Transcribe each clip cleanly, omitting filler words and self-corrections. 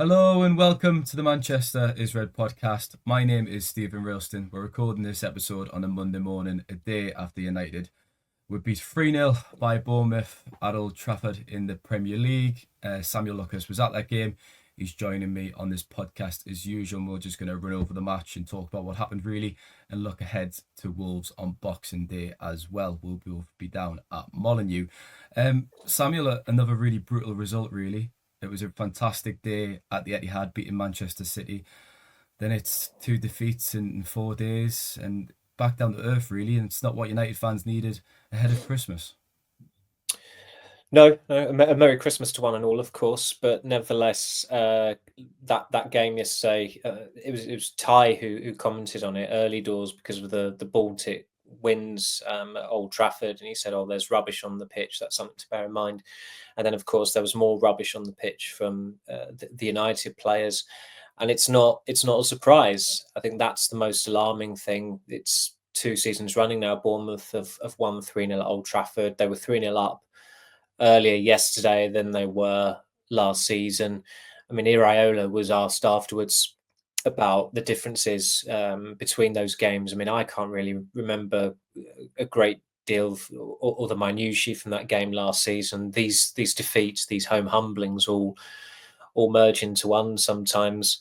Hello and welcome to the Manchester is Red podcast. My name is Steven Railston. We're recording this episode on a Monday morning, a day after United were beat 3-0 by Bournemouth at Old Trafford in the Premier League. Samuel Luckhurst was at that game. He's joining me on this podcast as usual. And we're just going to run over the match and talk about what happened really and look ahead to Wolves on Boxing Day as well. We'll both be down at Molineux. Samuel, another really brutal result really. It was a fantastic day at the Etihad beating Manchester City. Then it's two defeats in 4 days and back down to earth really, and it's not what United fans needed ahead of Christmas. No, a Merry Christmas to one and all, of course. But nevertheless, that game yesterday, it was Ty who commented on it early doors because of the Baltic winds at Old Trafford, and he said, "Oh, there's rubbish on the pitch. That's something to bear in mind." And then, of course, there was more rubbish on the pitch from the United players, and it's not a surprise. I think that's the most alarming thing. It's 2 seasons running now. Bournemouth have won 3-0 at Old Trafford. They were 3-0 up earlier yesterday than they were last season. I mean, Iraola was asked afterwards about the differences between those games. I mean, I can't really remember a great deal of, or the minutiae from that game last season. These defeats, these home humblings, all merge into one sometimes.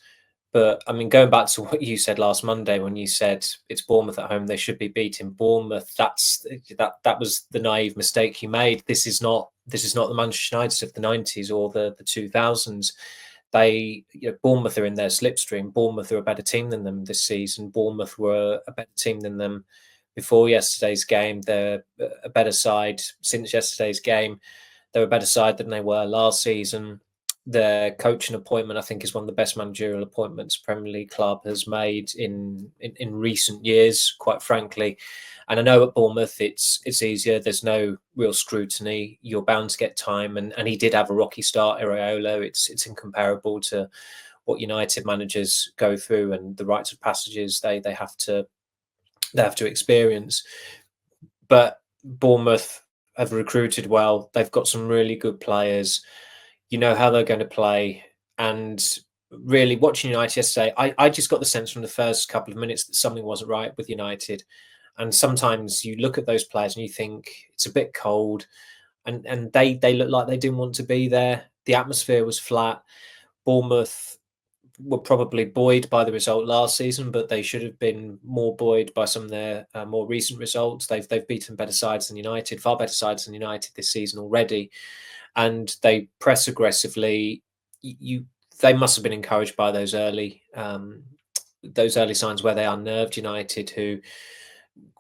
But I mean, going back to what you said last Monday when you said it's Bournemouth at home, they should be beating Bournemouth. That was the naive mistake you made. This is not the Manchester United of the 90s or the 2000s. Bournemouth are in their slipstream. Bournemouth are a better team than them this season. Bournemouth were a better team than them before yesterday's game. They're a better side since yesterday's game. They're a better side than they were last season. Their coaching appointment, I think, is one of the best managerial appointments Premier League club has made in recent years, quite frankly. And I know at Bournemouth it's easier. There's no real scrutiny. You're bound to get time, and he did have a rocky start, Iraola. It's incomparable to what United managers go through and the rites of passages they have to experience. But Bournemouth have recruited well. They've got some really good players. You know how they're going to play. And really, watching United yesterday, I just got the sense from the first couple of minutes that something wasn't right with United. And sometimes you look at those players and you think it's a bit cold, and they look like they didn't want to be there. The atmosphere was flat. Bournemouth were probably buoyed by the result last season, but they should have been more buoyed by some of their more recent results. They've beaten better sides than United, far better sides than United this season already, and they press aggressively. They must have been encouraged by those early signs where they unnerved United, who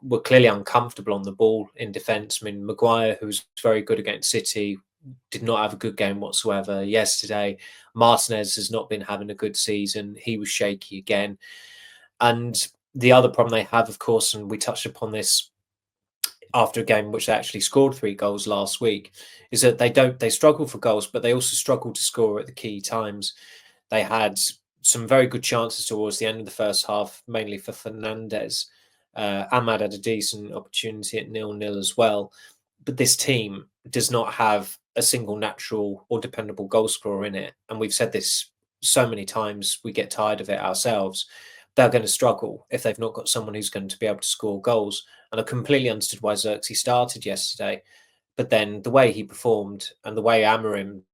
were clearly uncomfortable on the ball in defence. I mean, Maguire, who was very good against City, did not have a good game whatsoever yesterday. Martinez has not been having a good season. He was shaky again. And the other problem they have, of course, and we touched upon this after a game which they actually scored 3 goals last week, is that they struggle for goals, but they also struggle to score at the key times. They had some very good chances towards the end of the first half, mainly for Fernandes. Ahmad had a decent opportunity at 0-0 as well. But this team does not have a single natural or dependable goal scorer in it. And we've said this so many times, we get tired of it ourselves. They're going to struggle if they've not got someone who's going to be able to score goals. And I completely understood why Xerxes started yesterday. But then the way he performed and the way Amorim's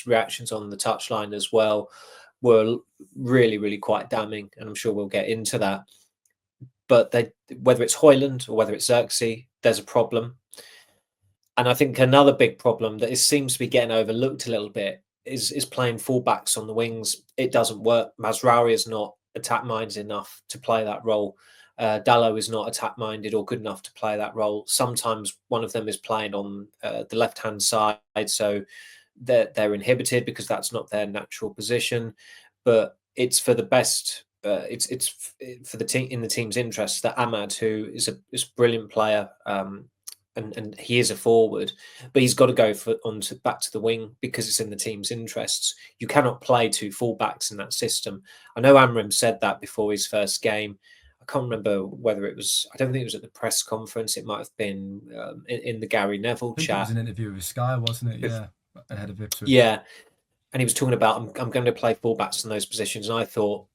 reactions on the touchline as well were really, really quite damning. And I'm sure we'll get into that. But whether it's Højlund or whether it's Xerxes, there's a problem. And I think another big problem that seems to be getting overlooked a little bit is playing fullbacks on the wings. It doesn't work. Mazraoui is not attack-minded enough to play that role. Dalot is not attack-minded or good enough to play that role. Sometimes one of them is playing on the left-hand side, so they're inhibited because that's not their natural position. But it's for the best. It's for the team, in the team's interest, that Ahmad, who is a brilliant player, and he is a forward, but he's got to go back to the wing because it's in the team's interests. You cannot play 2 fullbacks in that system. I know Amorim said that before his first game. I can't remember whether it was. I don't think it was at the press conference. It might have been in the Gary Neville I think chat. it was an interview with Sky, wasn't it? Yeah, ahead of Ipswich. Yeah. and he was talking about I'm going to play fullbacks in those positions, and I thought,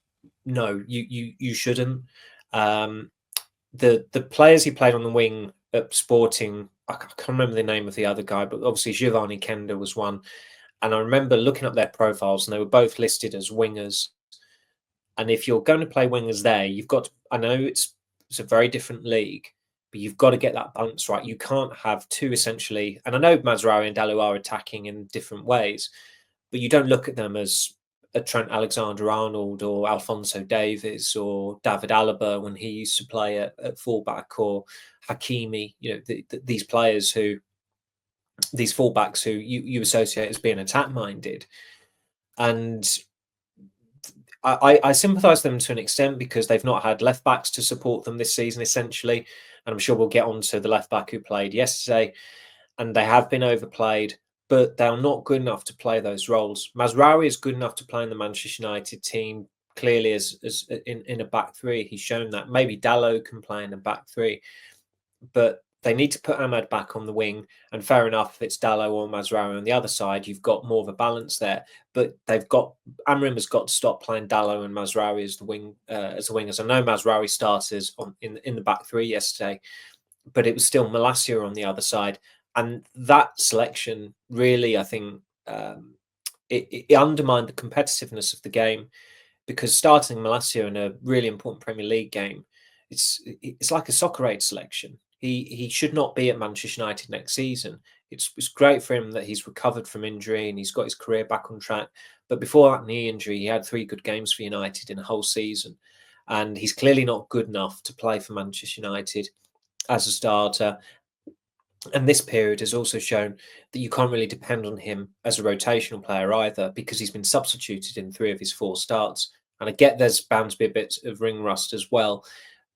no, you shouldn't. The players he played on the wing at Sporting, I can't remember the name of the other guy, but obviously Giovanni Kenda was one. And I remember looking up their profiles, and they were both listed as wingers. And if you're going to play wingers there, you've got to, I know it's a very different league, but you've got to get that balance right. You can't have two essentially, and I know Mazraoui and Dalot are attacking in different ways, but you don't look at them as a Trent Alexander-Arnold or Alphonso Davies or David Alaba when he used to play at fullback, or Hakimi. These players these fullbacks who you associate as being attack-minded. And I sympathise with them to an extent because they've not had left backs to support them this season, essentially. And I'm sure we'll get on to the left back who played yesterday. And they have been overplayed, but they're not good enough to play those roles. Mazraoui is good enough to play in the Manchester United team, clearly as in a back three. He's shown that. Maybe Dalot can play in a back three, but they need to put Ahmad back on the wing. And fair enough, if it's Dalot or Mazraoui on the other side, you've got more of a balance there. But Amrim has got to stop playing Dalot and Mazraoui as the wingers. I know Mazraoui started in the back three yesterday, but it was still Malacia on the other side. And that selection really, I think, it undermined the competitiveness of the game, because starting Malacia in a really important Premier League game, it's like a soccer aid selection. He should not be at Manchester United next season. It's great for him that he's recovered from injury and he's got his career back on track. But before that knee injury, he had 3 good games for United in a whole season. And he's clearly not good enough to play for Manchester United as a starter. And this period has also shown that you can't really depend on him as a rotational player either, because he's been substituted in 3 of his 4 starts. And I get there's bound to be a bit of ring rust as well.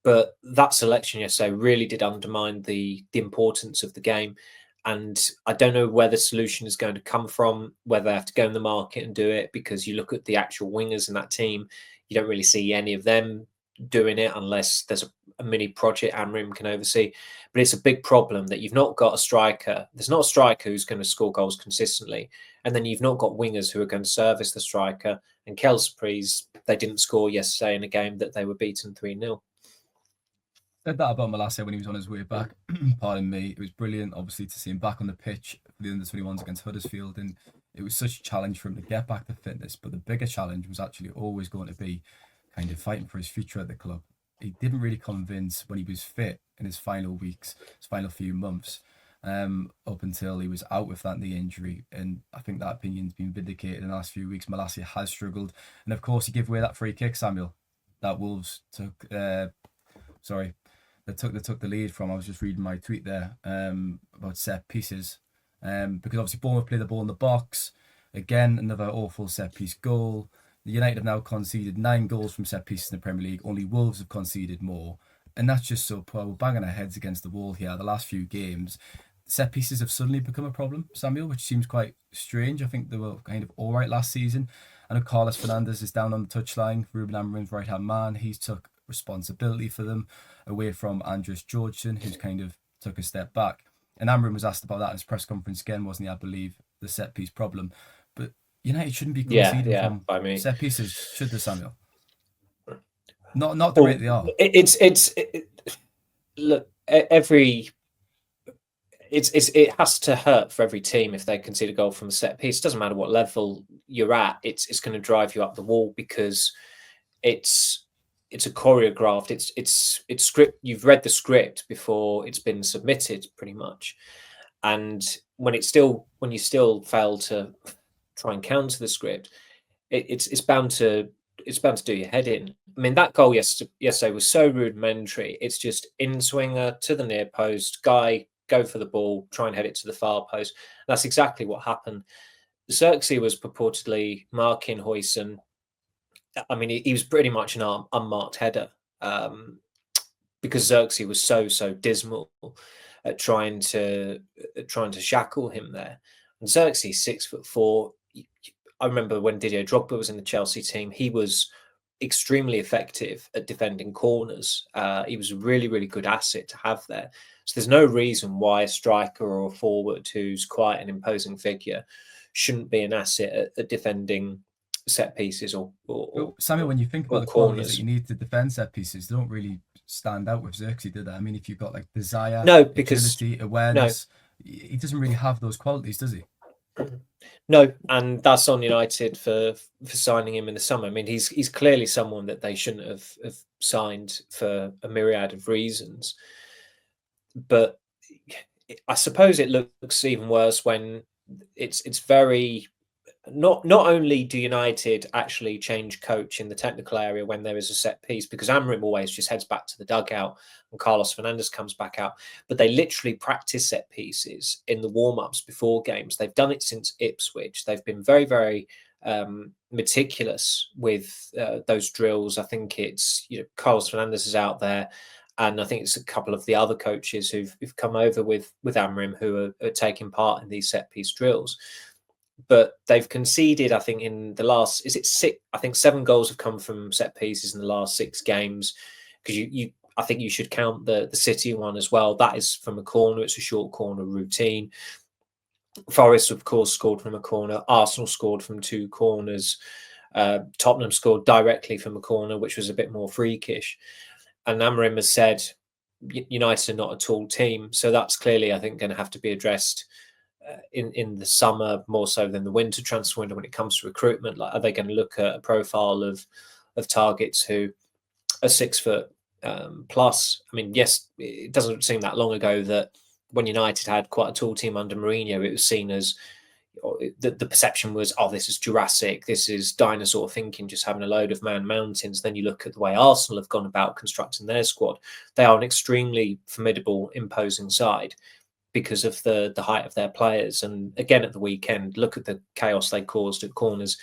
But that selection yesterday really did undermine the importance of the game. And I don't know where the solution is going to come from, whether they have to go in the market and do it, because you look at the actual wingers in that team, you don't really see any of them doing it unless there's a mini project Amrim can oversee. But it's a big problem that you've not got a striker. There's not a striker who's going to score goals consistently. And then you've not got wingers who are going to service the striker. And Kelspries, they didn't score yesterday in a game that they were beaten 3-0. Said that about Malacia when he was on his way back. Pardon me. It was brilliant, obviously, to see him back on the pitch for the under-21s against Huddersfield, and it was such a challenge for him to get back to fitness. But the bigger challenge was actually always going to be kind of fighting for his future at the club. He didn't really convince when he was fit in his final weeks, his final few months, up until he was out with that knee injury. And I think that opinion's been vindicated in the last few weeks. Malacia has struggled, and of course he gave away that free kick, Samuel, that Wolves took. They took the lead from. I was just reading my tweet there about set pieces, because obviously Bournemouth play the ball in the box. Again, another awful set piece goal. The United have now conceded 9 goals from set pieces in the Premier League. Only Wolves have conceded more, and that's just so poor. We're banging our heads against the wall here. The last few games, set pieces have suddenly become a problem, Samuel, which seems quite strange. I think they were kind of all right last season. I know Carlos Fernandes is down on the touchline, Ruben Amorim's right-hand man. He's took responsibility for them away from Andres Georgson, who's kind of took a step back. And Amorim was asked about that in his press conference again, wasn't he? I believe the set piece problem. But United shouldn't be conceding from set pieces, should they, Samuel? Not the rate they are. Look, it has to hurt for every team if they concede a goal from a set piece. It doesn't matter what level you're at. It's going to drive you up the wall, because it's a choreographed. It's script. You've read the script before it's been submitted, pretty much. And when you still fail to try and counter the script, it's bound to do your head in. I mean, that goal yesterday was so rudimentary. It's just in swinger to the near post, guy go for the ball, try and head it to the far post. That's exactly what happened. Xerxes was purportedly marking Huijsen. I mean, he was pretty much an unmarked header, because Xerxes was so dismal at trying to shackle him there. And Xerxes, 6'4". I remember when Didier Drogba was in the Chelsea team, he was extremely effective at defending corners. He was a really, really good asset to have there. So there's no reason why a striker or a forward who's quite an imposing figure shouldn't be an asset at defending set pieces or Samuel, when you think about the qualities that you need to defend set pieces, they don't really stand out with Xerxes, do they? I mean, if you've got like desire, agility, awareness, he doesn't really have those qualities, does he? No, and that's on United for signing him in the summer. I mean, he's clearly someone that they shouldn't have signed for a myriad of reasons. But I suppose it looks even worse when it's very not only do United actually change coach in the technical area when there is a set piece, because Amorim always just heads back to the dugout and Carlos Fernandes comes back out, but they literally practice set pieces in the warm-ups before games. They've done it since Ipswich. They've been very, very meticulous with those drills. I think it's Carlos Fernandes is out there, and I think it's a couple of the other coaches who've come over with Amorim who are taking part in these set piece drills. But they've conceded, I think, in the last, is it six? I think 7 goals have come from set pieces in the last 6 games. Because I think you should count the City one as well. That is from a corner. It's a short corner routine. Forest, of course, scored from a corner. Arsenal scored from 2 corners. Tottenham scored directly from a corner, which was a bit more freakish. And Amorim has said United are not a tall team. So that's clearly, I think, going to have to be addressed in the summer more so than the winter transfer window when it comes to recruitment. Like, are they going to look at a profile of targets who are 6 foot plus? I mean, yes, it doesn't seem that long ago that when United had quite a tall team under Mourinho, it was seen as the perception was, oh, this is Jurassic, this is dinosaur thinking, just having a load of man mountains. Then you look at the way Arsenal have gone about constructing their squad. They are an extremely formidable, imposing side because of the height of their players. And again, at the weekend, look at the chaos they caused at corners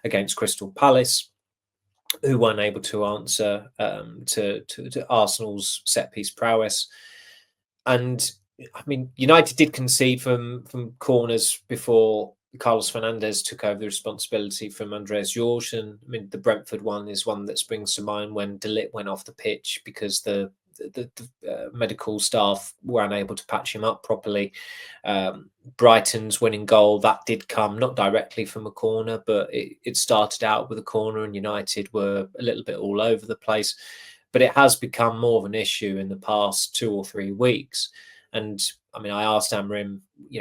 against Crystal Palace, who weren't able to answer to Arsenal's set-piece prowess. And, I mean, United did concede from corners before Carlos Fernandes took over the responsibility from Andreas Jorgen. I mean, the Brentford one is one that springs to mind when De Ligt went off the pitch because the medical staff were unable to patch him up properly. Brighton's winning goal, that did come not directly from a corner, but it started out with a corner and United were a little bit all over the place. But it has become more of an issue in the past 2 or 3 weeks. And I mean, I asked Amorim,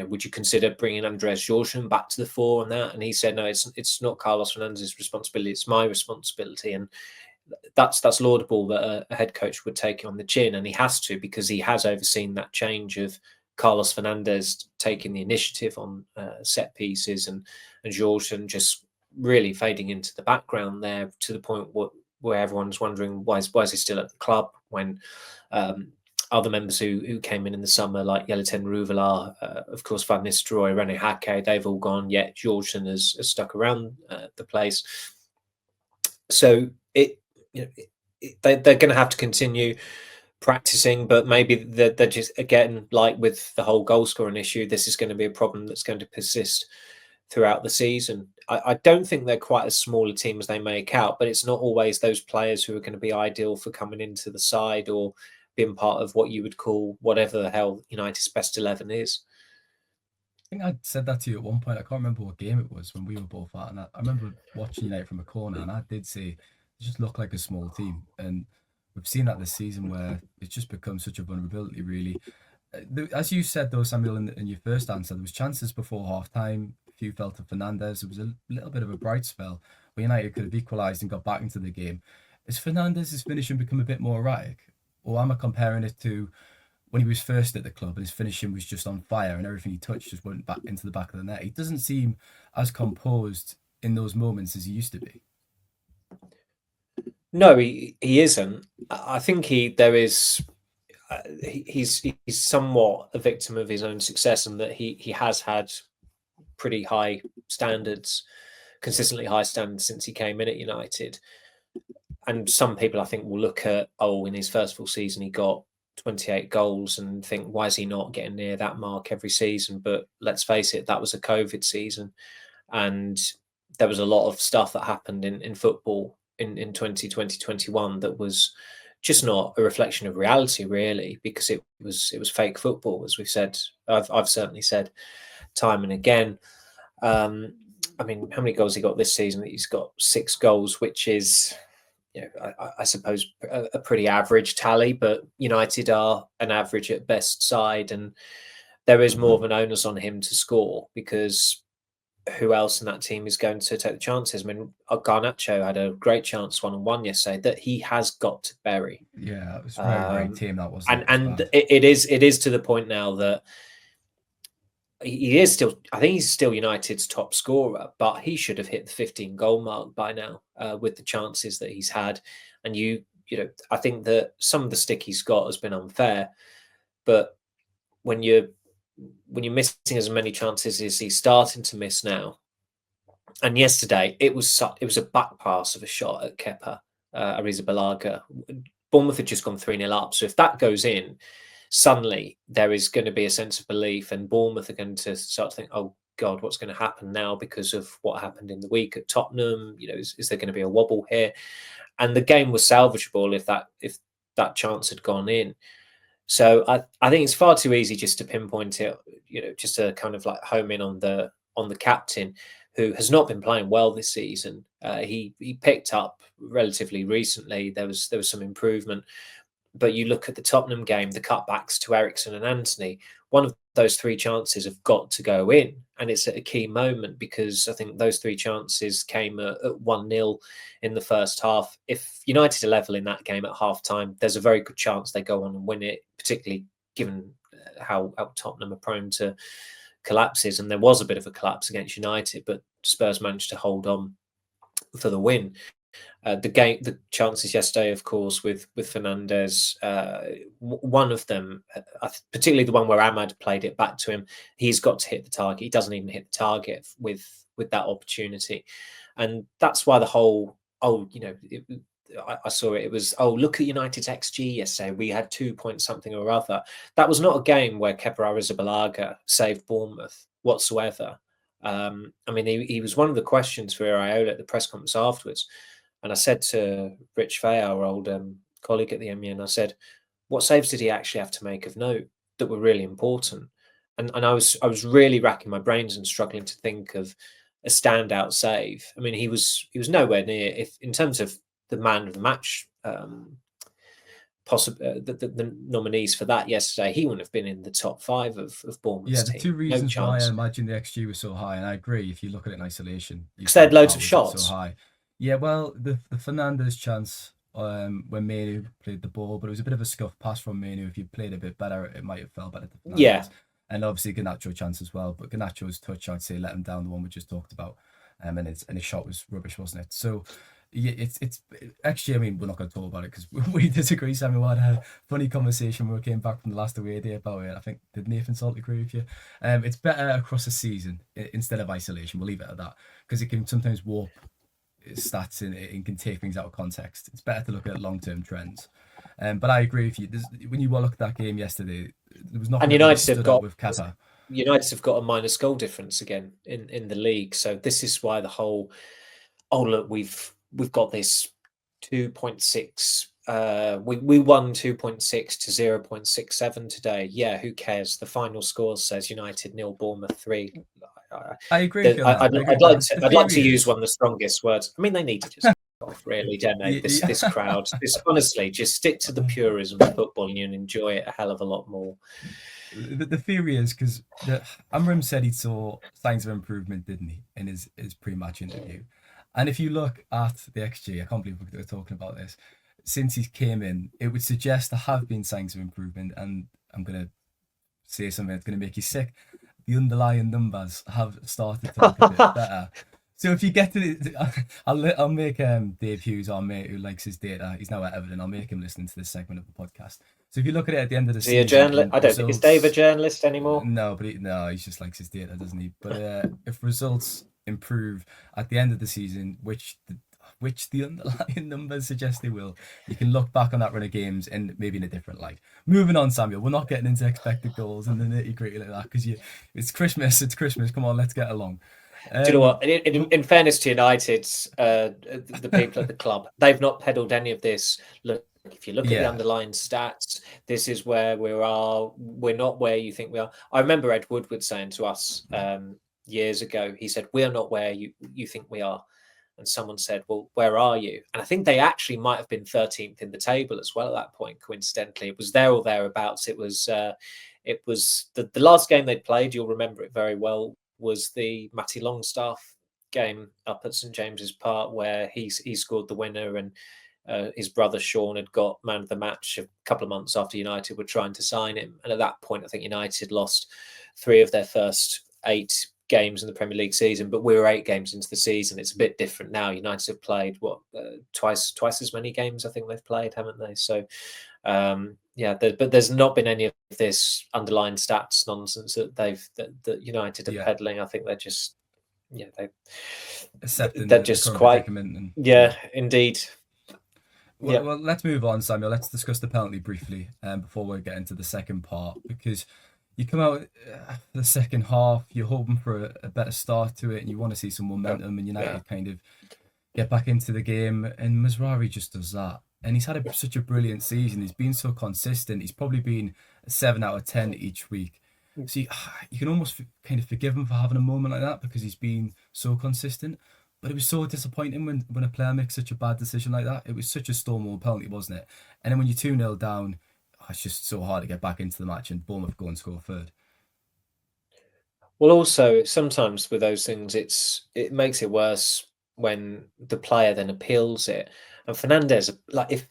would you consider bringing Andreas Jorgen back to the fore on that? And he said, no, it's not Carlos Fernandes' responsibility, it's my responsibility. And that's laudable that a head coach would take it on the chin, and he has to, because he has overseen that change of Carlos Fernandes taking the initiative on set pieces and Jorgen just really fading into the background there to the point where everyone's wondering why is he still at the club when other members who came in the summer, like Yeliten Ruvelar, of course, Van Nistelrooy, Rene Hake, they've all gone, yet Jorgen has stuck around the place. So they're going to have to continue practicing, but maybe they're just, again, like with the whole goal scoring issue, this is going to be a problem that's going to persist throughout the season. I don't think they're quite as small a team as they make out, but it's not always those players who are going to be ideal for coming into the side or being part of what you would call whatever the hell United's best 11 is. I think I said that to you at one point. I can't remember what game it was when we were both at, and I remember watching United from a corner, and I did say they just look like a small team, and we've seen that this season where it's just become such a vulnerability, really. As you said, though, Samuel, in your first answer, there was chances before half-time. A few fell to Fernandes. There was a little bit of a bright spell where United could have equalised and got back into the game. Is Fernandes' finishing become a bit more erratic? Or am I comparing it to when he was first at the club and his finishing was just on fire and everything he touched just went back into the back of the net? He doesn't seem as composed in those moments as he used to be. No, he isn't. I think he's somewhat a victim of his own success, and that he has had pretty high standards, consistently high standards since he came in at United. And some people, I think, will look at, in his first full season, he got 28 goals and think, why is he not getting near that mark every season? But let's face it, that was a COVID season. And there was a lot of stuff that happened in football in 2020-21 that was just not a reflection of reality, really, because it was fake football, as we've said. I've certainly said time and again. I mean, how many goals he got this season? He's got 6 goals, which is, I suppose a pretty average tally, but United are an average at best side, and there is more of an onus on him to score, because who else in that team is going to take the chances? I mean, Garnacho had a great chance 1-on-1 yesterday that he has got to bury. Yeah, it was a very great team, that wasn't it? And it is to the point now that he is still, I think he's still United's top scorer, but he should have hit the 15 goal mark by now, with the chances that he's had. And I think that some of the stick he's got has been unfair, but when you're missing as many chances as he's starting to miss now, and yesterday it was a back pass of a shot at Kepa Arrizabalaga. Bournemouth had just gone 3-0 up, so if that goes in, suddenly there is going to be a sense of belief, and Bournemouth are going to start to think, oh God, what's going to happen now because of what happened in the week at Tottenham? Is there going to be a wobble here? And the game was salvageable if that chance had gone in. So I think it's far too easy just to pinpoint it, just to kind of like home in on the captain, who has not been playing well this season. He picked up relatively recently. There was some improvement. But you look at the Tottenham game, the cutbacks to Eriksen and Antony, one of those 3 chances have got to go in. And it's at a key moment, because I think those 3 chances came at 1-0 in the first half. If United are level in that game at half-time, there's a very good chance they go on and win it, particularly given how Tottenham are prone to collapses. And there was a bit of a collapse against United, but Spurs managed to hold on for the win. The chances yesterday, of course, with Fernandes, one of them, particularly the one where Ahmad played it back to him, he's got to hit the target. He doesn't even hit the target with that opportunity, and that's why the whole I saw it. It was, look at United's XG yesterday. We had 2 point something or other. That was not a game where Kepa Arrizabalaga saved Bournemouth whatsoever. I mean, he was one of the questions for Iraola at the press conference afterwards. And I said to Rich Fay, our old colleague at the MEN, I said, what saves did he actually have to make of note that were really important? And I was really racking my brains and struggling to think of a standout save. I mean, he was nowhere near, if in terms of the man of the match, the nominees for that yesterday, he wouldn't have been in the top 5 of Bournemouth's team. 2 reasons why I imagine the XG was so high, and I agree. If you look at it in isolation, because they had loads of shots. So high. Yeah, well, the Fernandes chance when Manu played the ball, but it was a bit of a scuff pass from Manu. If you played a bit better, it might have fell better to Fernandes. Yeah. And obviously Garnacho chance as well, but Garnacho's touch, I'd say, let him down, the one we just talked about, and his shot was rubbish, wasn't it? So yeah, it's actually, I mean, we're not going to talk about it because we disagree. Samuel had a funny conversation when we came back from the last away day about it. I think, did Nathan Salt agree with you? It's better across a season instead of isolation. We'll leave it at that, because it can sometimes warp stats and can take things out of context. It's better to look at long-term trends. But I agree with you. When you look at that game yesterday, there was nothing. And United have got with Kepa. United have got a minus goal difference again in the league. So this is why the whole, look, we've got this 2.6. We won 2.6 to 0.67 today. Yeah, who cares? The final score says United 0, Bournemouth 3. I agree. I'd like to use one of the strongest words. I mean, they need to just off, really, don't they? This crowd. Honestly, just stick to the purism of football and you'll enjoy it a hell of a lot more. The theory is, because Amram said he saw signs of improvement, didn't he, in his pre-match interview? And if you look at the XG, I can't believe we're talking about this. Since he came in, it would suggest there have been signs of improvement, and I'm going to say something that's going to make you sick. The underlying numbers have started to look a bit better. So if you get to I'll make Dave Hughes, our mate who likes his data, he's now at Everton, I'll make him listen to this segment of the podcast. So if you look at it at the end of the season, is he a journalist? I don't think, is Dave a journalist anymore? No, but he just likes his data, doesn't he? But if results improve at the end of the season, which the underlying numbers suggest they will, you can look back on that run of games and maybe in a different light. Moving on, Samuel, we're not getting into expected goals and the nitty-gritty like that, because it's Christmas. Come on, let's get along. Do you know what? In fairness to United's, the people at the club, they've not peddled any of this. Look, if you look at the underlying stats, this is where we are. We're not where you think we are. I remember Ed Woodward saying to us years ago. He said, "We are not where you think we are." And someone said, "Well, where are you?" And I think they actually might have been 13th in the table as well at that point. Coincidentally, it was there or thereabouts. It was the last game they'd played. You'll remember it very well. Was the Matty Longstaff game up at St James's Park, where he scored the winner, and his brother Sean had got man of the match a couple of months after United were trying to sign him. And at that point, I think United lost 3 of their first 8 games in the Premier League season, but we were 8 games into the season. It's a bit different now. United have played twice as many games I think they've played, haven't they? So but there's not been any of this underlying stats nonsense that United are peddling. I think they're just accepting they're the just current quite predicament. Indeed. Well, let's move on, Samuel. Let's discuss the penalty briefly before we get into the second part, because you come out the second half, you're hoping for a better start to it, and you want to see some momentum, and United kind of get back into the game, and Mazraoui just does that. And he's had such a brilliant season. He's been so consistent. He's probably been a 7 out of 10 each week. So you can almost kind of forgive him for having a moment like that, because he's been so consistent. But it was so disappointing when a player makes such a bad decision like that. It was such a Stonewall penalty, wasn't it? And then when you're 2-0 down, it's just so hard to get back into the match, and Bournemouth go and score third. Well, also sometimes with those things, it makes it worse when the player then appeals it. And Fernandez, like if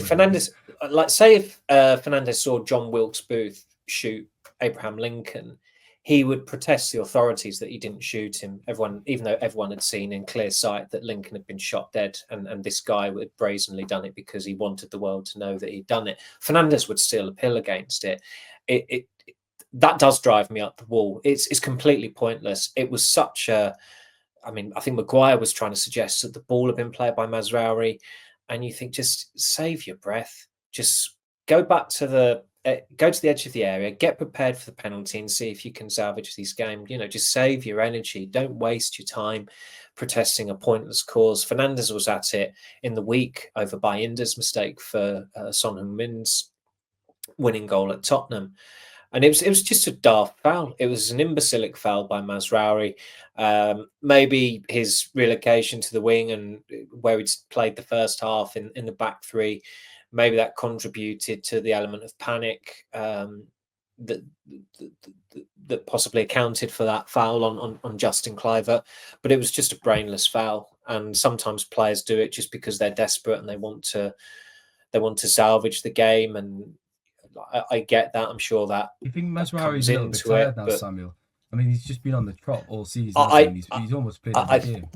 Fernandez, like say if Fernandez saw John Wilkes Booth shoot Abraham Lincoln, he would protest the authorities that he didn't shoot him. Even though everyone had seen in clear sight that Lincoln had been shot dead, and this guy had brazenly done it because he wanted the world to know that he'd done it. Fernandez would still appeal against it. That does drive me up the wall. It's completely pointless. It was such a. I mean, I think Maguire was trying to suggest that the ball had been played by Mazraoui, and you think, just save your breath. Just go back to the edge of the area, get prepared for the penalty, and see if you can salvage this game. Just save your energy. Don't waste your time protesting a pointless cause. Fernandez was at it in the week over Bayinder's mistake for Son Heung-min's winning goal at Tottenham. And it was just a daft foul. It was an imbecilic foul by Mazraoui. Maybe his relocation to the wing and where he'd played the first half in the back three, maybe that contributed to the element of panic that possibly accounted for that foul on Justin Kluivert. But it was just a brainless foul. And sometimes players do it just because they're desperate and they want to salvage the game. And I get that. I'm sure that. You think Mazraoui's a little bit tired now, Samuel? I mean, he's just been on the trot all season. He's almost played every game.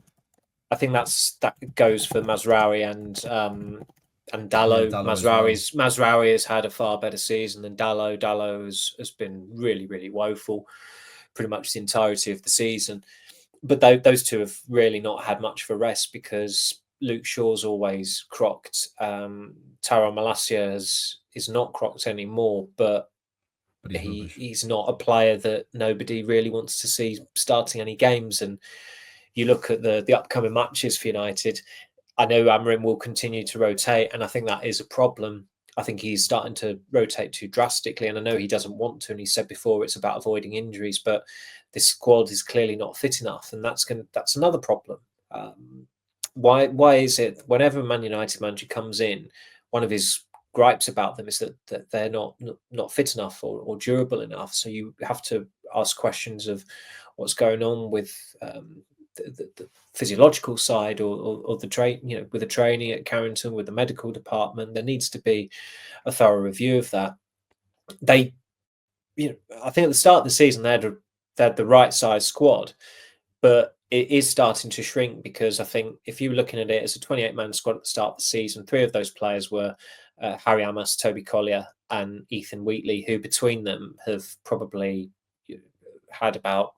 I think that goes for Mazraoui and Dalot. Mazraoui has had a far better season than Dalot. Dalot has been really, really woeful pretty much the entirety of the season. But those two have really not had much of a rest because Luke Shaw's always crocked. Tyrone Marshall is not crocked anymore, but he's not a player that nobody really wants to see starting any games. And you look at the upcoming matches for United, I know Amorim will continue to rotate, and I think that is a problem. I think he's starting to rotate too drastically, and I know he doesn't want to, and he said before it's about avoiding injuries, but this squad is clearly not fit enough, and that's another problem. Why is it whenever a Man United manager comes in, one of his gripes about them is that they're not fit enough or durable enough? So you have to ask questions of what's going on with the physiological side or the with the training at Carrington, with the medical department. There needs to be a thorough review of that. I think at the start of the season they had the right size squad, but it is starting to shrink because I think if you were looking at it as a 28-man squad at the start of the season, 3 of those players were Harry Amos, Toby Collier and Ethan Wheatley, who between them have probably had about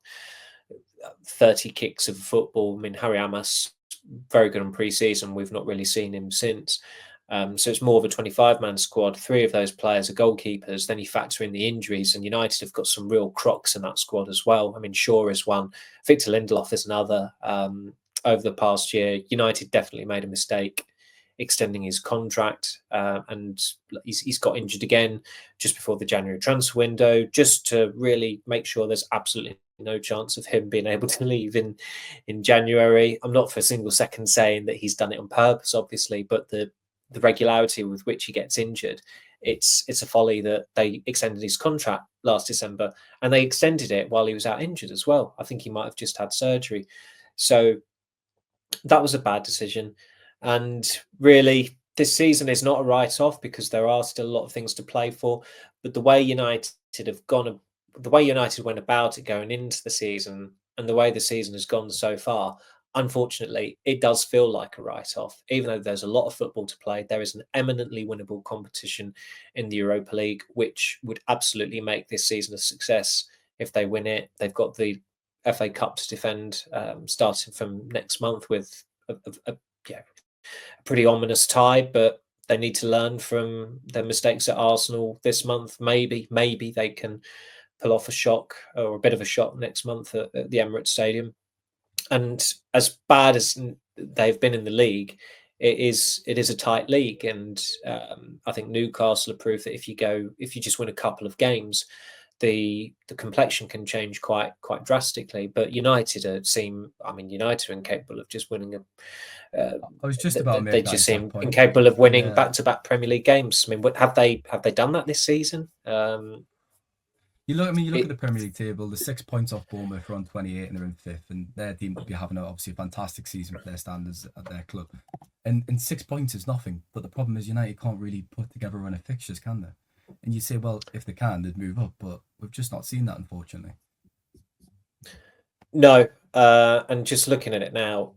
30 kicks of football. I mean, Harry Amos, very good in pre-season. We've not really seen him since. So it's more of a 25-man squad. 3 of those players are goalkeepers. Then you factor in the injuries, and United have got some real crocs in that squad as well. I mean, Shaw is one. Victor Lindelof is another. Over the past year, United definitely made a mistake extending his contract, and he's got injured again just before the January transfer window, just to really make sure there's absolutely no chance of him being able to leave in January. I'm not for a single second saying that he's done it on purpose, obviously, but the regularity with which he gets injured, it's a folly that they extended his contract last December, and they extended it while he was out injured as well. I think he might have just had surgery. So that was a bad decision. And really, this season is not a write-off because there are still a lot of things to play for. But the way United went about it going into the season, and the way the season has gone so far, unfortunately, it does feel like a write-off. Even though there's a lot of football to play, there is an eminently winnable competition in the Europa League, which would absolutely make this season a success if they win it. They've got the FA Cup to defend, starting from next month with a pretty ominous tie, but they need to learn from their mistakes at Arsenal this month. Maybe they can pull off a shock or a bit of a shock next month at the Emirates Stadium. And as bad as they've been in the league, it is a tight league, and I think Newcastle have proved that if you just win a couple of games, the complexion can change quite drastically. But United United are incapable of just winning I was just about to make they that just exact seem point. incapable of winning back-to-back Premier League games. I mean, have they done that this season? You look at the Premier League table, the 6 points off Bournemouth are on 28 and they're in 5th, and they're deemed to be having obviously a fantastic season for their standards at their club. And 6 points is nothing, but the problem is United can't really put together a run of fixtures, can they? And you say, well, if they can, they'd move up, but we've just not seen that, unfortunately. No, and just looking at it now,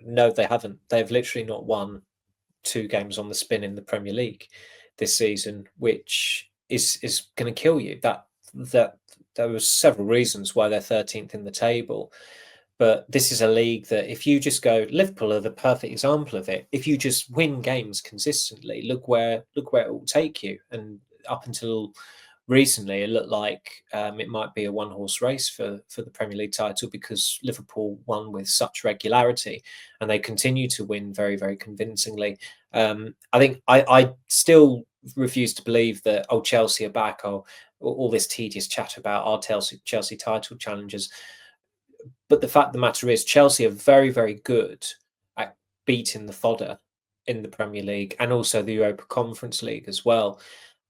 no, they haven't. They've literally not won 2 games on the spin in the Premier League this season, which is going to kill you. That there was several reasons why they're 13th in the table, but this is a league that if you just go, Liverpool are the perfect example of it. If you just win games consistently, look where it will take you. And up until recently, it looked like it might be a one-horse race for the Premier League title because Liverpool won with such regularity, and they continue to win very, very convincingly. I think I still refuse to believe that Chelsea are back, or all this tedious chat about our Chelsea title challenges. But the fact of the matter is, Chelsea are very, very good at beating the fodder in the Premier League and also the Europa Conference League as well.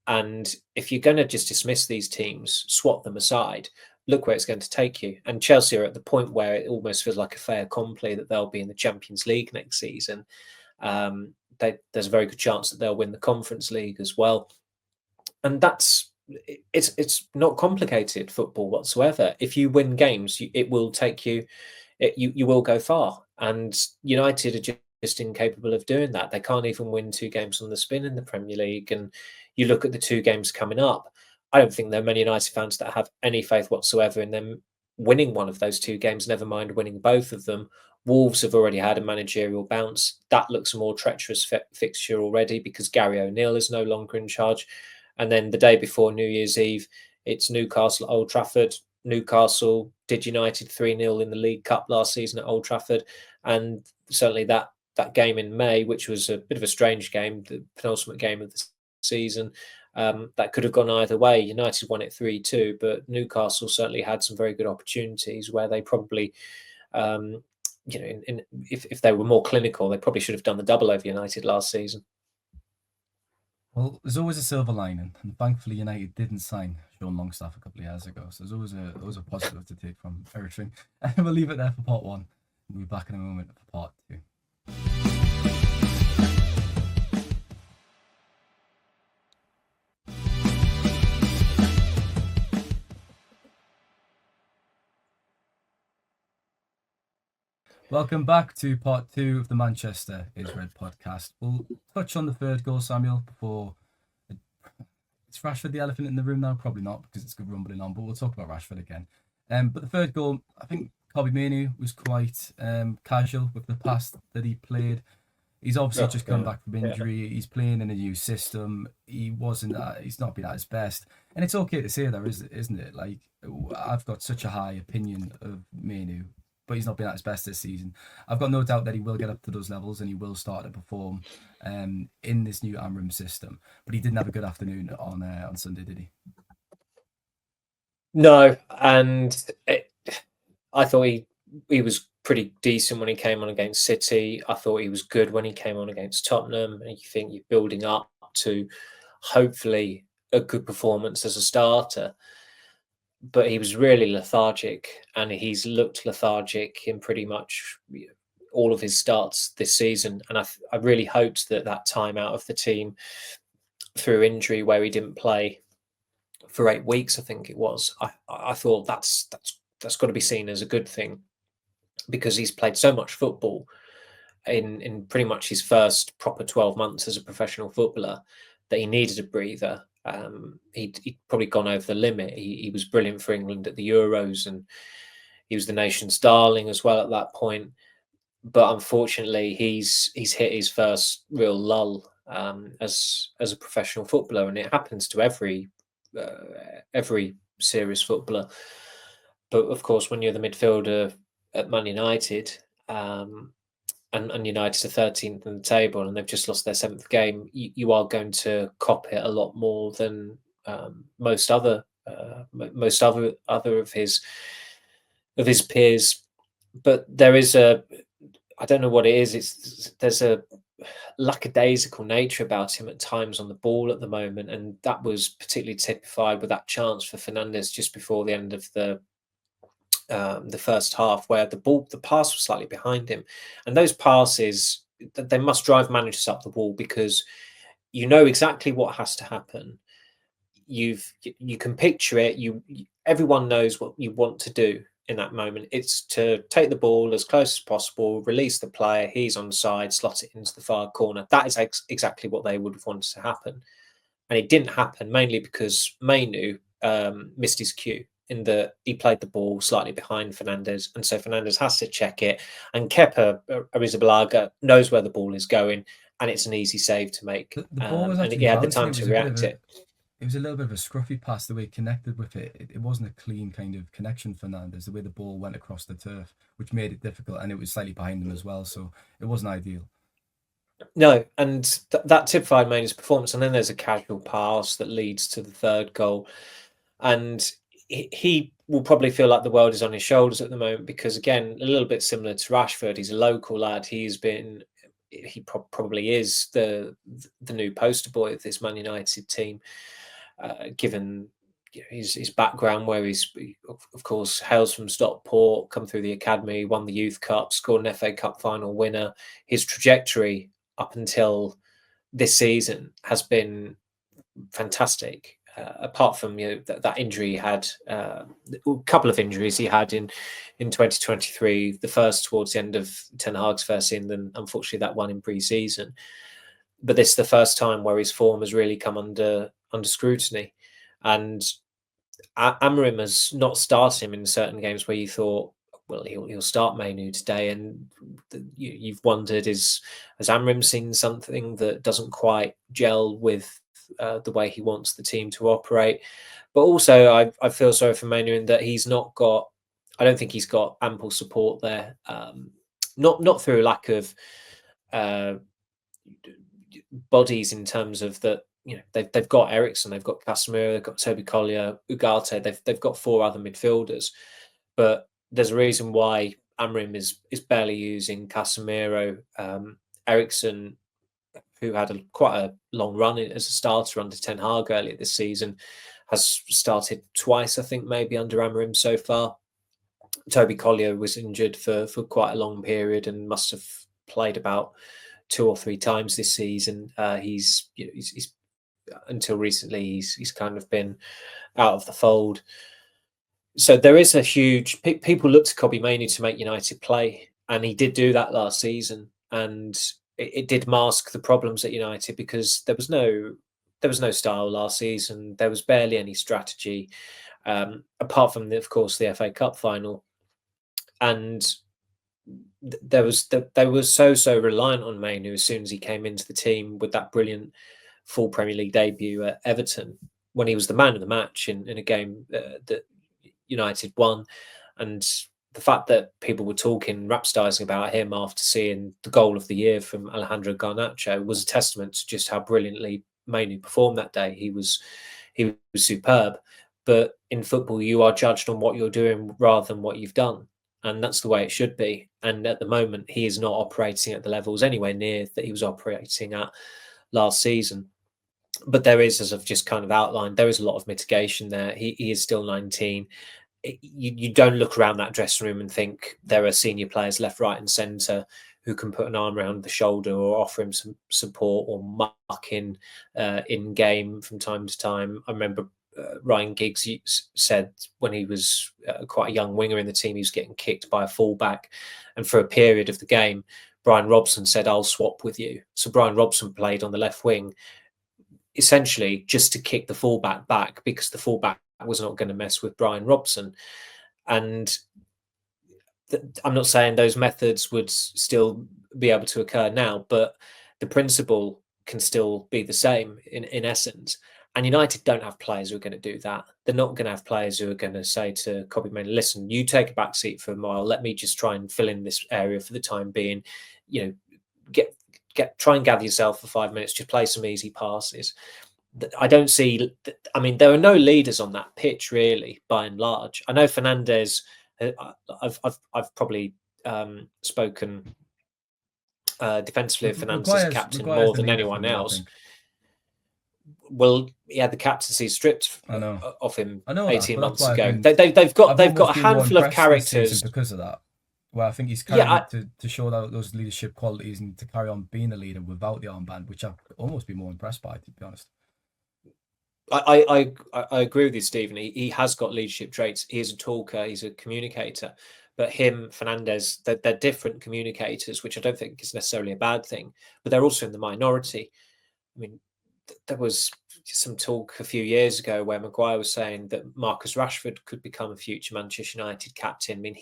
And if you're going to just dismiss these teams, swat them aside, look where it's going to take you. And Chelsea are at the point where it almost feels like a fait accompli that they'll be in the Champions League next season. There's a very good chance that they'll win the Conference League as well. And it's not complicated football whatsoever. If you win games, it will take you. You will go far. And United are just incapable of doing that. They can't even win 2 games on the spin in the Premier League. And you look at the 2 games coming up, I don't think there are many United fans that have any faith whatsoever in them winning one of those 2 games, never mind winning both of them. Wolves have already had a managerial bounce. That looks a more treacherous fixture already because Gary O'Neill is no longer in charge. And then the day before New Year's Eve, it's Newcastle at Old Trafford. Newcastle did United 3-0 in the League Cup last season at Old Trafford. And certainly that game in May, which was a bit of a strange game, the penultimate game of the season, that could have gone either way. United won it 3-2, but Newcastle certainly had some very good opportunities where they probably, if they were more clinical, they probably should have done the double over United last season. Well, there's always a silver lining, and thankfully United didn't sign Sean Longstaff a couple of years ago, so there's always a positive to take from everything. And we'll leave it there for part 1. We'll be back in a moment for part 2. Welcome back to part 2 of the Manchester is Red podcast. We'll touch on the 3rd goal, Samuel, before... Is Rashford the elephant in the room now? Probably not, because it's good rumbling on, but we'll talk about Rashford again. But the 3rd goal, I think Kobbie Mainoo was quite casual with the pass that he played. He's obviously just come back from injury. Yeah. He's playing in a new system. He's not been at his best. And it's okay to say that, isn't it? Like, I've got such a high opinion of Mainoo, but he's not been at his best this season. I've got no doubt that he will get up to those levels and he will start to perform in this new Amram system. But he didn't have a good afternoon on Sunday, did he? No, and I thought he was pretty decent when he came on against City. I thought he was good when he came on against Tottenham. And you think you're building up to hopefully a good performance as a starter. But he was really lethargic, and he's looked lethargic in pretty much all of his starts this season. And I really hoped that time out of the team through injury, where he didn't play for 8 weeks, I think it was. I thought that's got to be seen as a good thing, because he's played so much football in pretty much his first proper 12 months as a professional footballer that he needed a breather. He'd probably gone over the limit. He was brilliant for England at the Euros, and he was the nation's darling as well at that point. But unfortunately, he's hit his first real lull as a professional footballer, and it happens to every serious footballer. But of course, when you're the midfielder at Man United, and United are 13th in the table, and they've just lost their 7th game, you are going to cop it a lot more than most other of his peers. But there is I don't know what it is. There's a lackadaisical nature about him at times on the ball at the moment, and that was particularly typified with that chance for Fernandes just before the end of the first half, where the pass was slightly behind him, and those passes, they must drive managers up the wall, because you know exactly what has to happen. You can picture it. Everyone knows what you want to do in that moment. It's to take the ball as close as possible, release the player, he's on side, slot it into the far corner. That is exactly what they would have wanted to happen, and it didn't happen, mainly because Mainu missed his cue, in that he played the ball slightly behind Fernandes, and so Fernandes has to check it, and Kepa Arrizabalaga knows where the ball is going, and it's an easy save to make. The ball was and actually he had the bouncing. time to react it. It was a little bit of a scruffy pass, the way it connected with it. It wasn't a clean kind of connection for Fernandes, the way the ball went across the turf, which made it difficult, and it was slightly behind him as well, so it wasn't ideal. No, and that typified Main's performance. And then there's a casual pass that leads to the 3rd goal, and he will probably feel like the world is on his shoulders at the moment, because, again, a little bit similar to Rashford, he's a local lad. He probably is the new poster boy of this Man United team, given his background, where he's, of course, hails from Stockport, come through the academy, won the Youth Cup, scored an FA Cup final winner. His trajectory up until this season has been fantastic. Apart from that injury he had, a couple of injuries he had in 2023, the first towards the end of Ten Hag's first season, and unfortunately that one in pre-season. But this is the first time where his form has really come under scrutiny, and Amorim has not started him in certain games where you thought, well, he'll start Mainu today, and you've wondered, has Amorim seen something that doesn't quite gel with the way he wants the team to operate? But also, I feel sorry for Mainu in that he's not got. I don't think he's got ample support there. Not through lack of bodies, in terms of that. They've got Eriksen, they've got Casemiro, they've got Toby Collier, Ugarte. They've got 4 other midfielders, but there's a reason why Amorim is barely using Casemiro. Eriksen, who had quite a long run as a starter under Ten Hag earlier this season, has started twice, I think, maybe under Amorim so far. Toby Collier was injured for quite a long period and must have played about 2 or 3 times this season. He's until recently he's kind of been out of the fold. So there is a huge. People look to Kobbie Mainoo to make United play, and he did do that last season, and it did mask the problems at United, because there was no style last season. There was barely any strategy, apart from of course the FA Cup final, and they were so reliant on Mainoo as soon as he came into the team with that brilliant full Premier League debut at Everton, when he was the man of the match in a game that United won. And the fact that people were talking, rhapsodising about him after seeing the goal of the year from Alejandro Garnacho was a testament to just how brilliantly Manu performed that day. He was superb. But in football, you are judged on what you're doing rather than what you've done. And that's the way it should be. And at the moment, he is not operating at the levels anywhere near that he was operating at last season. But there is, as I've just kind of outlined, there is a lot of mitigation there. He is still 19. You don't look around that dressing room and think there are senior players left, right, and centre who can put an arm around the shoulder or offer him some support or muck in game from time to time. I remember Ryan Giggs said when he was quite a young winger in the team, he was getting kicked by a fullback, and for a period of the game, Brian Robson said, "I'll swap with you." So Brian Robson played on the left wing, essentially just to kick the fullback back because the fullback was not going to mess with Brian Robson. And I'm not saying those methods would still be able to occur now, but the principle can still be the same in essence. And United don't have players who are going to do that. They're not going to have players who are going to say to Kobe Mainoo, listen, you take a back seat for a while. Let me just try and fill in this area for the time being. You know, try and gather yourself for 5 minutes. Just play some easy passes. I don't see. I mean, there are no leaders on that pitch really, by and large. I know Fernandes. I've probably spoken defensively of Fernandes as captain more than anyone else. Well, he had the captaincy stripped of him 18 months ago. They've got a handful of characters because of that. Well, I think he's carrying to show those leadership qualities and to carry on being a leader without the armband, which I'd almost be more impressed by, to be honest. I agree with you, Stephen. He has got leadership traits. He is a talker. He's a communicator. But him, Fernandes, they're different communicators, which I don't think is necessarily a bad thing. But they're also in the minority. I mean, there was some talk a few years ago where Maguire was saying that Marcus Rashford could become a future Manchester United captain. I mean,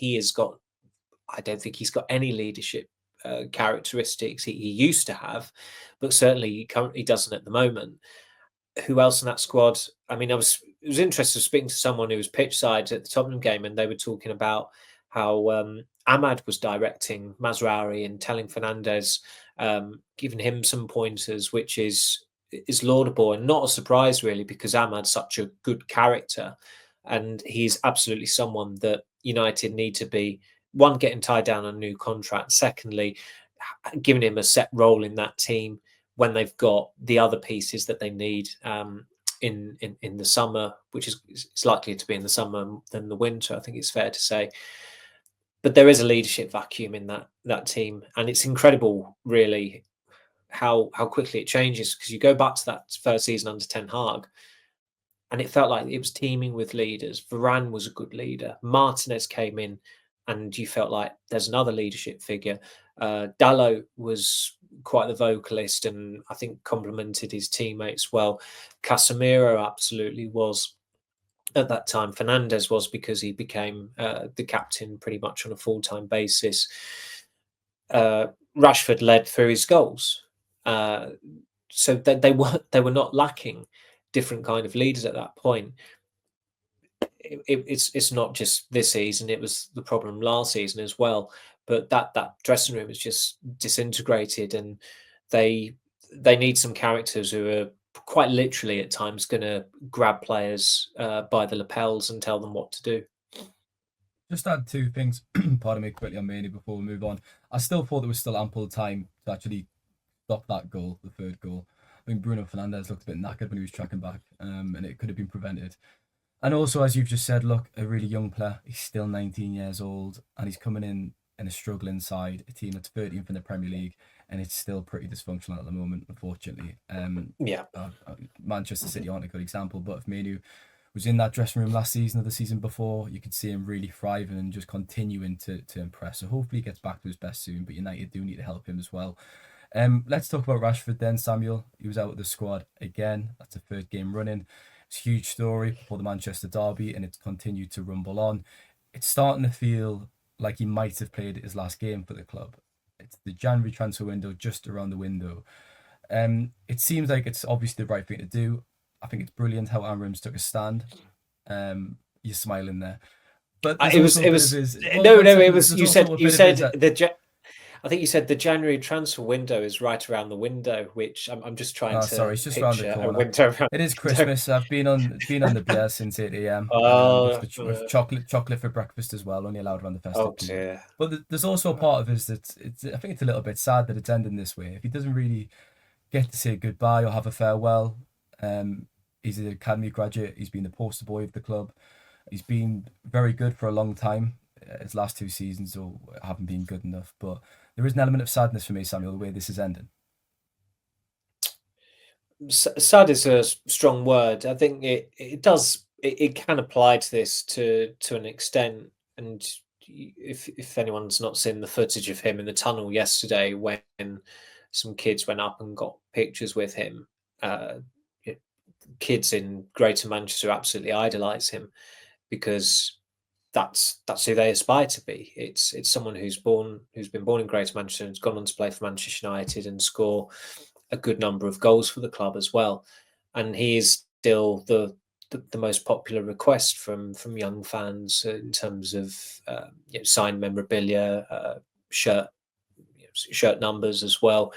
I don't think he's got any leadership characteristics he used to have, but certainly he currently doesn't at the moment. Who else in that squad? I mean, it was interesting speaking to someone who was pitch side at the Tottenham game, and they were talking about how Ahmad was directing Mazraoui and telling Fernandes, giving him some pointers, which is laudable and not a surprise really, because Ahmad's such a good character, and he's absolutely someone that United need to be, one, getting tied down on a new contract, secondly, giving him a set role in that team when they've got the other pieces that they need in the summer, which is likely to be in the summer than the winter, I think it's fair to say. But there is a leadership vacuum in that team, and it's incredible, really, how quickly it changes. Because you go back to that first season under Ten Hag, and it felt like it was teeming with leaders. Varane was a good leader. Martinez came in, and you felt like there's another leadership figure. Dalot was quite the vocalist, and I think complimented his teammates well. Casemiro absolutely was at that time. Fernandes was, because he became the captain pretty much on a full-time basis. Rashford led through his goals, so they were not lacking different kind of leaders at that point. It's not just this season; it was the problem last season as well. But that dressing room is just disintegrated, and they need some characters who are quite literally at times going to grab players by the lapels and tell them what to do. Just add two things, pardon me, quickly on Mainoo before we move on. I still thought there was still ample time to actually stop that goal, the third goal. I think Bruno Fernandes looked a bit knackered when he was tracking back, and it could have been prevented. And also, as you've just said, look, a really young player. He's still 19 years old, and he's coming in a struggling side, a team that's 13th in the Premier League, and it's still pretty dysfunctional at the moment, unfortunately. Manchester City aren't a good example, but if Mainoo was in that dressing room last season or the season before, you could see him really thriving and just continuing to impress. So hopefully he gets back to his best soon, but United do need to help him as well. Let's talk about Rashford then, Samuel. He was out of the squad again. That's a third game running. It's a huge story for the Manchester derby, and it's continued to rumble on. It's starting to feel like he might have played his last game for the club. It's the January transfer window, just around the window. It seems like it's obviously the right thing to do. I think it's brilliant how Amram's took a stand. You're smiling there. But there's It was also a it bit of was his. Well, no, one no. It second. was There's you also said a you bit of his. said I think you said the January transfer window is right around the window, which I'm just trying Oh, to sorry, it's just round the picture a corner. window around It is the window. Christmas. I've been on the beer since 8 a.m. Oh, With chocolate for breakfast as well. Only allowed around the festive oh period. dear. But there's also a part of us that I think it's a little bit sad that it's ending this way. If he doesn't really get to say goodbye or have a farewell, um, he's an academy graduate. He's been the poster boy of the club. He's been very good for a long time. His last 2 seasons haven't been good enough, but there is an element of sadness for me, Samuel, the way this is ending. Sad is a strong word. I think it can apply to this to an extent. And if anyone's not seen the footage of him in the tunnel yesterday when some kids went up and got pictures with him, uh, kids in Greater Manchester absolutely idolise him because that's who they aspire to be. It's someone who's been born in Greater Manchester and has gone on to play for Manchester United and score a good number of goals for the club as well. And he is still the most popular request from young fans in terms of signed memorabilia, shirt numbers as well,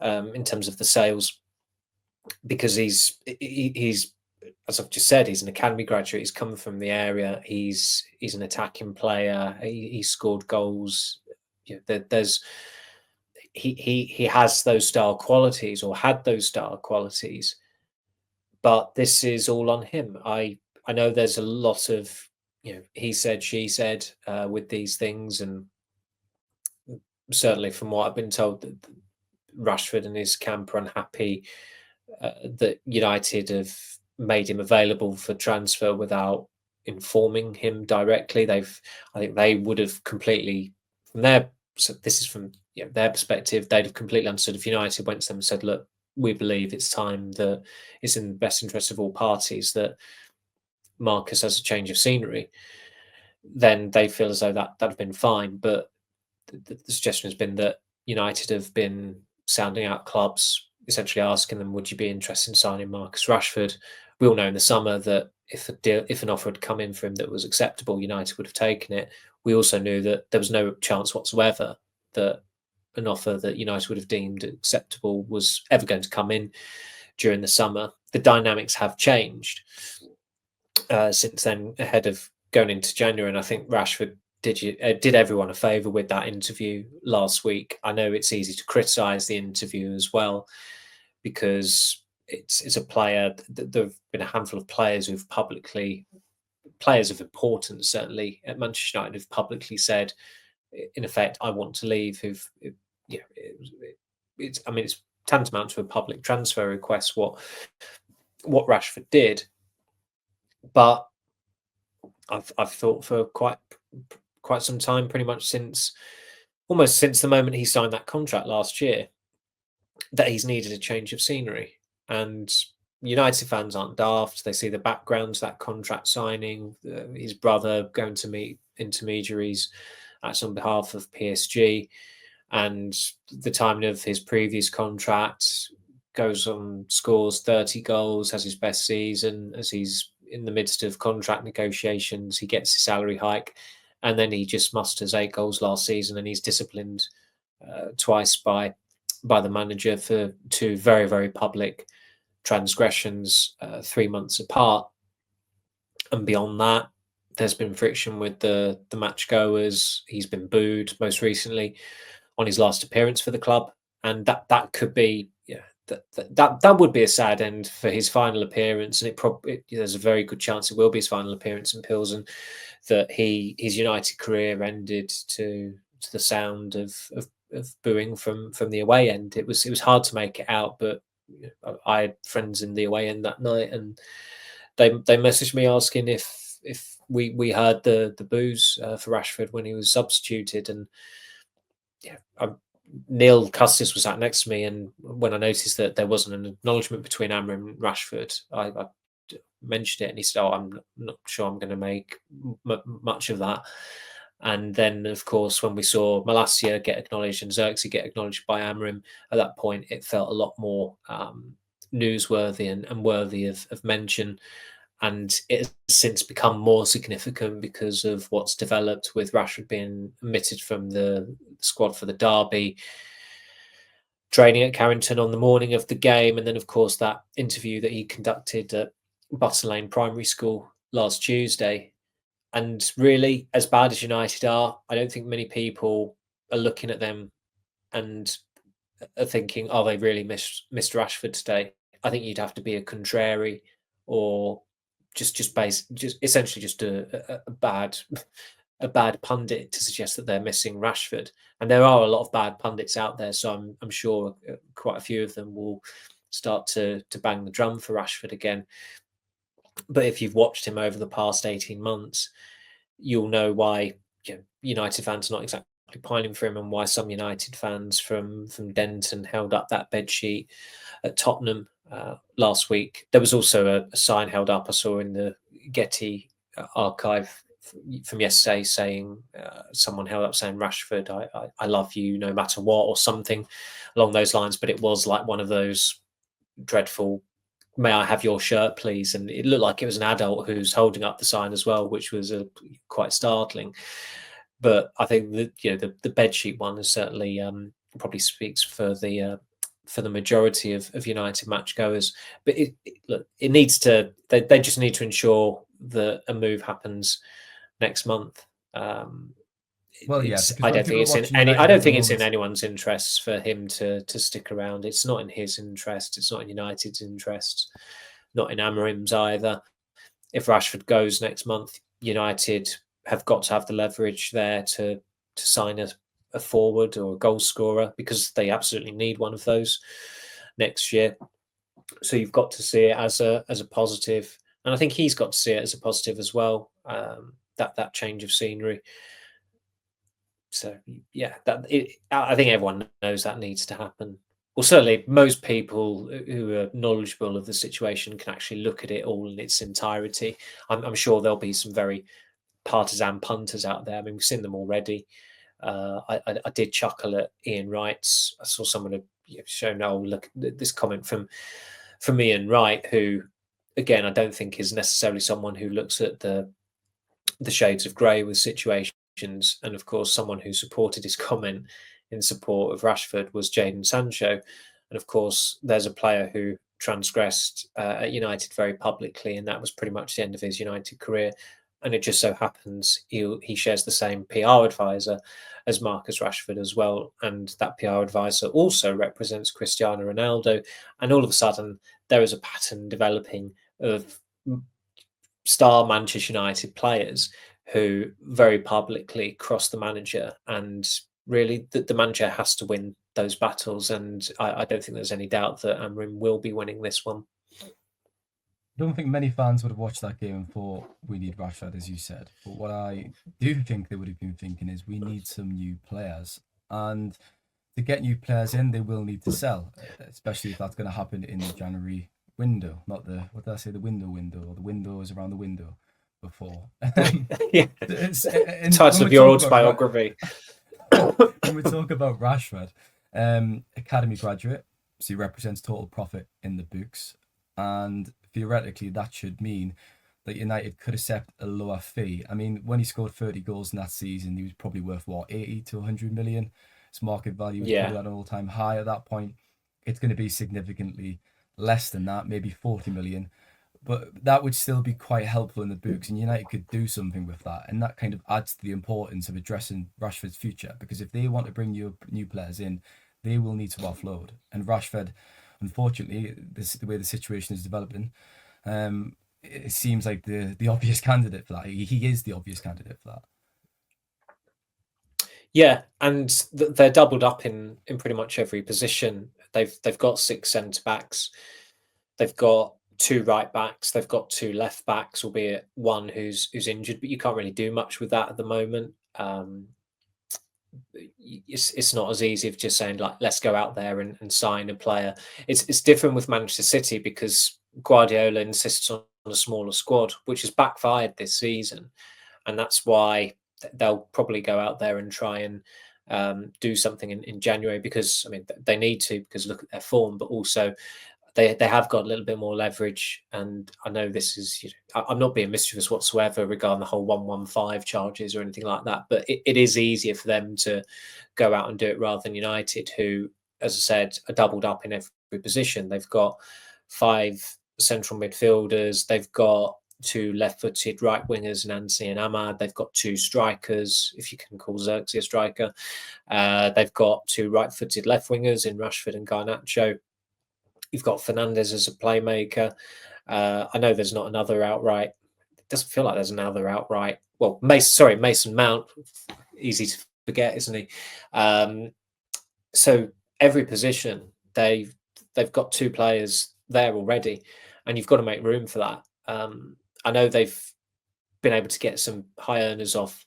in terms of the sales, because he's as I've just said, he's an academy graduate. He's come from the area. He's an attacking player. He scored goals. There's he has those star qualities, or had those star qualities, but this is all on him. I know there's a lot of he said, she said with these things, and certainly from what I've been told, that Rashford and his camp are unhappy that United have made him available for transfer without informing him directly. I think they would have completely, from their, so this is from their perspective, they'd have completely understood if United went to them and said, look, we believe it's time, that it's in the best interest of all parties that Marcus has a change of scenery, then they feel as though that'd have been fine. But the suggestion has been that United have been sounding out clubs, essentially asking them, would you be interested in signing Marcus Rashford? We all know in the summer that if an offer had come in for him that was acceptable, United would have taken it. We also knew that there was no chance whatsoever that an offer that United would have deemed acceptable was ever going to come in during the summer. The dynamics have changed since then, ahead of going into January, and I think Rashford did everyone a favour with that interview last week. I know it's easy to criticise the interview as well, because it's a player. There have been a handful of players who've publicly, players of importance certainly at Manchester United, have publicly said, in effect, I want to leave. It's tantamount to a public transfer request what Rashford did, but I've thought for quite some time, pretty much almost since the moment he signed that contract last year, that he's needed a change of scenery. And United fans aren't daft. They see the background to that contract signing, his brother going to meet intermediaries, acts on behalf of PSG, and the timing of his previous contract, goes on, scores 30 goals, has his best season as he's in the midst of contract negotiations. He gets his salary hike, and then he just musters 8 goals last season, and he's disciplined twice by the manager for 2 very, very public transgressions 3 months apart. And beyond that, there's been friction with the match goers. He's been booed most recently on his last appearance for the club, and that could be that would be a sad end for his final appearance, and there's a very good chance it will be his final appearance in Pilsen, that his United career ended to the sound of booing from the away end. It was hard to make it out, but I had friends in the away end that night, and they messaged me asking if we heard the boos for Rashford when he was substituted. And Neil Custis was sat next to me, and when I noticed that there wasn't an acknowledgement between Amram and Rashford, I mentioned it, and he said, "Oh, I'm not sure I'm going to make much of that." And then, of course, when we saw Malacia get acknowledged and Xerxes get acknowledged by Amram, at that point, it felt a lot more newsworthy and worthy of mention. and it has since become more significant because of what's developed with Rashford being omitted from the squad for the derby, training at Carrington on the morning of the game, and then, of course, that interview that he conducted at Butter Lane Primary School last Tuesday. And really, as bad as United are, I don't think many people are looking at them and are thinking, "Oh, they really missed Rashford today." I think you'd have to be a contrary, or just essentially just a bad a bad pundit to suggest that they're missing Rashford. And there are a lot of bad pundits out there, so I'm sure quite a few of them will start to bang the drum for Rashford again. But if you've watched him over the past 18 months, you'll know why United fans are not exactly pining for him, and why some United fans from Denton held up that bedsheet at Tottenham last week. There was also a sign held up I saw in the Getty archive from yesterday saying someone held up saying, "Rashford, I love you no matter what," or something along those lines. But it was like one of those dreadful, "May I have your shirt, please?" And it looked like it was an adult who's holding up the sign as well, which was quite startling. But I think that the bedsheet one is certainly probably speaks for the majority of United match goers. But it needs to. They just need to ensure that a move happens next month. Well, yeah, because I when don't think people are it's in watching any. I United don't at the think it's in moment, anyone's interests for him to stick around. It's not in his interest. It's not in United's interests. Not in Amorim's either. If Rashford goes next month, United have got to have the leverage there to sign a forward or a goal scorer, because they absolutely need one of those next year. So you've got to see it as a positive, and I think he's got to see it as a positive as well. That change of scenery. So yeah, I think everyone knows that needs to happen. Well, certainly most people who are knowledgeable of the situation can actually look at it all in its entirety. I'm sure there'll be some very partisan punters out there. I mean, we've seen them already. I did chuckle at Ian Wright's. I saw someone had shown, "Oh, look, this comment from Ian Wright," who, again, I don't think is necessarily someone who looks at the shades of grey with situations. And of course, someone who supported his comment in support of Rashford was Jadon Sancho. And of course, there's a player who transgressed at United very publicly, and that was pretty much the end of his United career. And it just so happens he shares the same PR advisor as Marcus Rashford as well. And that PR advisor also represents Cristiano Ronaldo. And all of a sudden, there is a pattern developing of star Manchester United players who very publicly cross the manager, and really the manager has to win those battles. And I don't think there's any doubt that Amorim will be winning this one. I don't think many fans would have watched that game and thought we need Rashford, as you said. But what I do think they would have been thinking is we need some new players. And to get new players in, they will need to sell, especially if that's going to happen in the January window, not the, what did I say, the window, or the windows around the window before. Yeah, title of your autobiography. When we talk about Rashford, academy graduate, so he represents total profit in the books. And theoretically, that should mean that United could accept a lower fee. I mean, when he scored 30 goals in that season, he was probably worth, what, 80 to 100 million? His market value was probably at an all-time high at that point. It's going to be significantly less than that, maybe 40 million. But that would still be quite helpful in the books, and United could do something with that. And that kind of adds to the importance of addressing Rashford's future, because if they want to bring new players in, they will need to offload. And Rashford, unfortunately, the way the situation is developing, it seems like the obvious candidate for that. He is the obvious candidate for that. Yeah, and they're doubled up in pretty much every position. They've got 6 centre backs. They've got 2 right backs. They've got 2 left backs, albeit one who's injured. But you can't really do much with that at the moment. It's not as easy as just saying, like, let's go out there and sign a player. It's different with Manchester City, because Guardiola insists on a smaller squad, which has backfired this season, and that's why they'll probably go out there and try and do something in January, because I mean they need to, because look at their form, but also they have got a little bit more leverage. And I know this is, I'm not being mischievous whatsoever regarding the whole 115 charges or anything like that, but it is easier for them to go out and do it rather than United, who, as I said, are doubled up in every position. They've got 5 central midfielders, they've got 2 left-footed right wingers, Nancy and Ahmad. They've got 2 strikers, if you can call Xerxes a striker. They've got 2 right-footed left wingers in Rashford and Garnacho. You've got Fernandes as a playmaker. I know there's not another outright. It doesn't feel like there's another outright. Well, Mason Mount. Easy to forget, isn't he? So every position they've got 2 players there already, and you've got to make room for that. I know they've been able to get some high earners off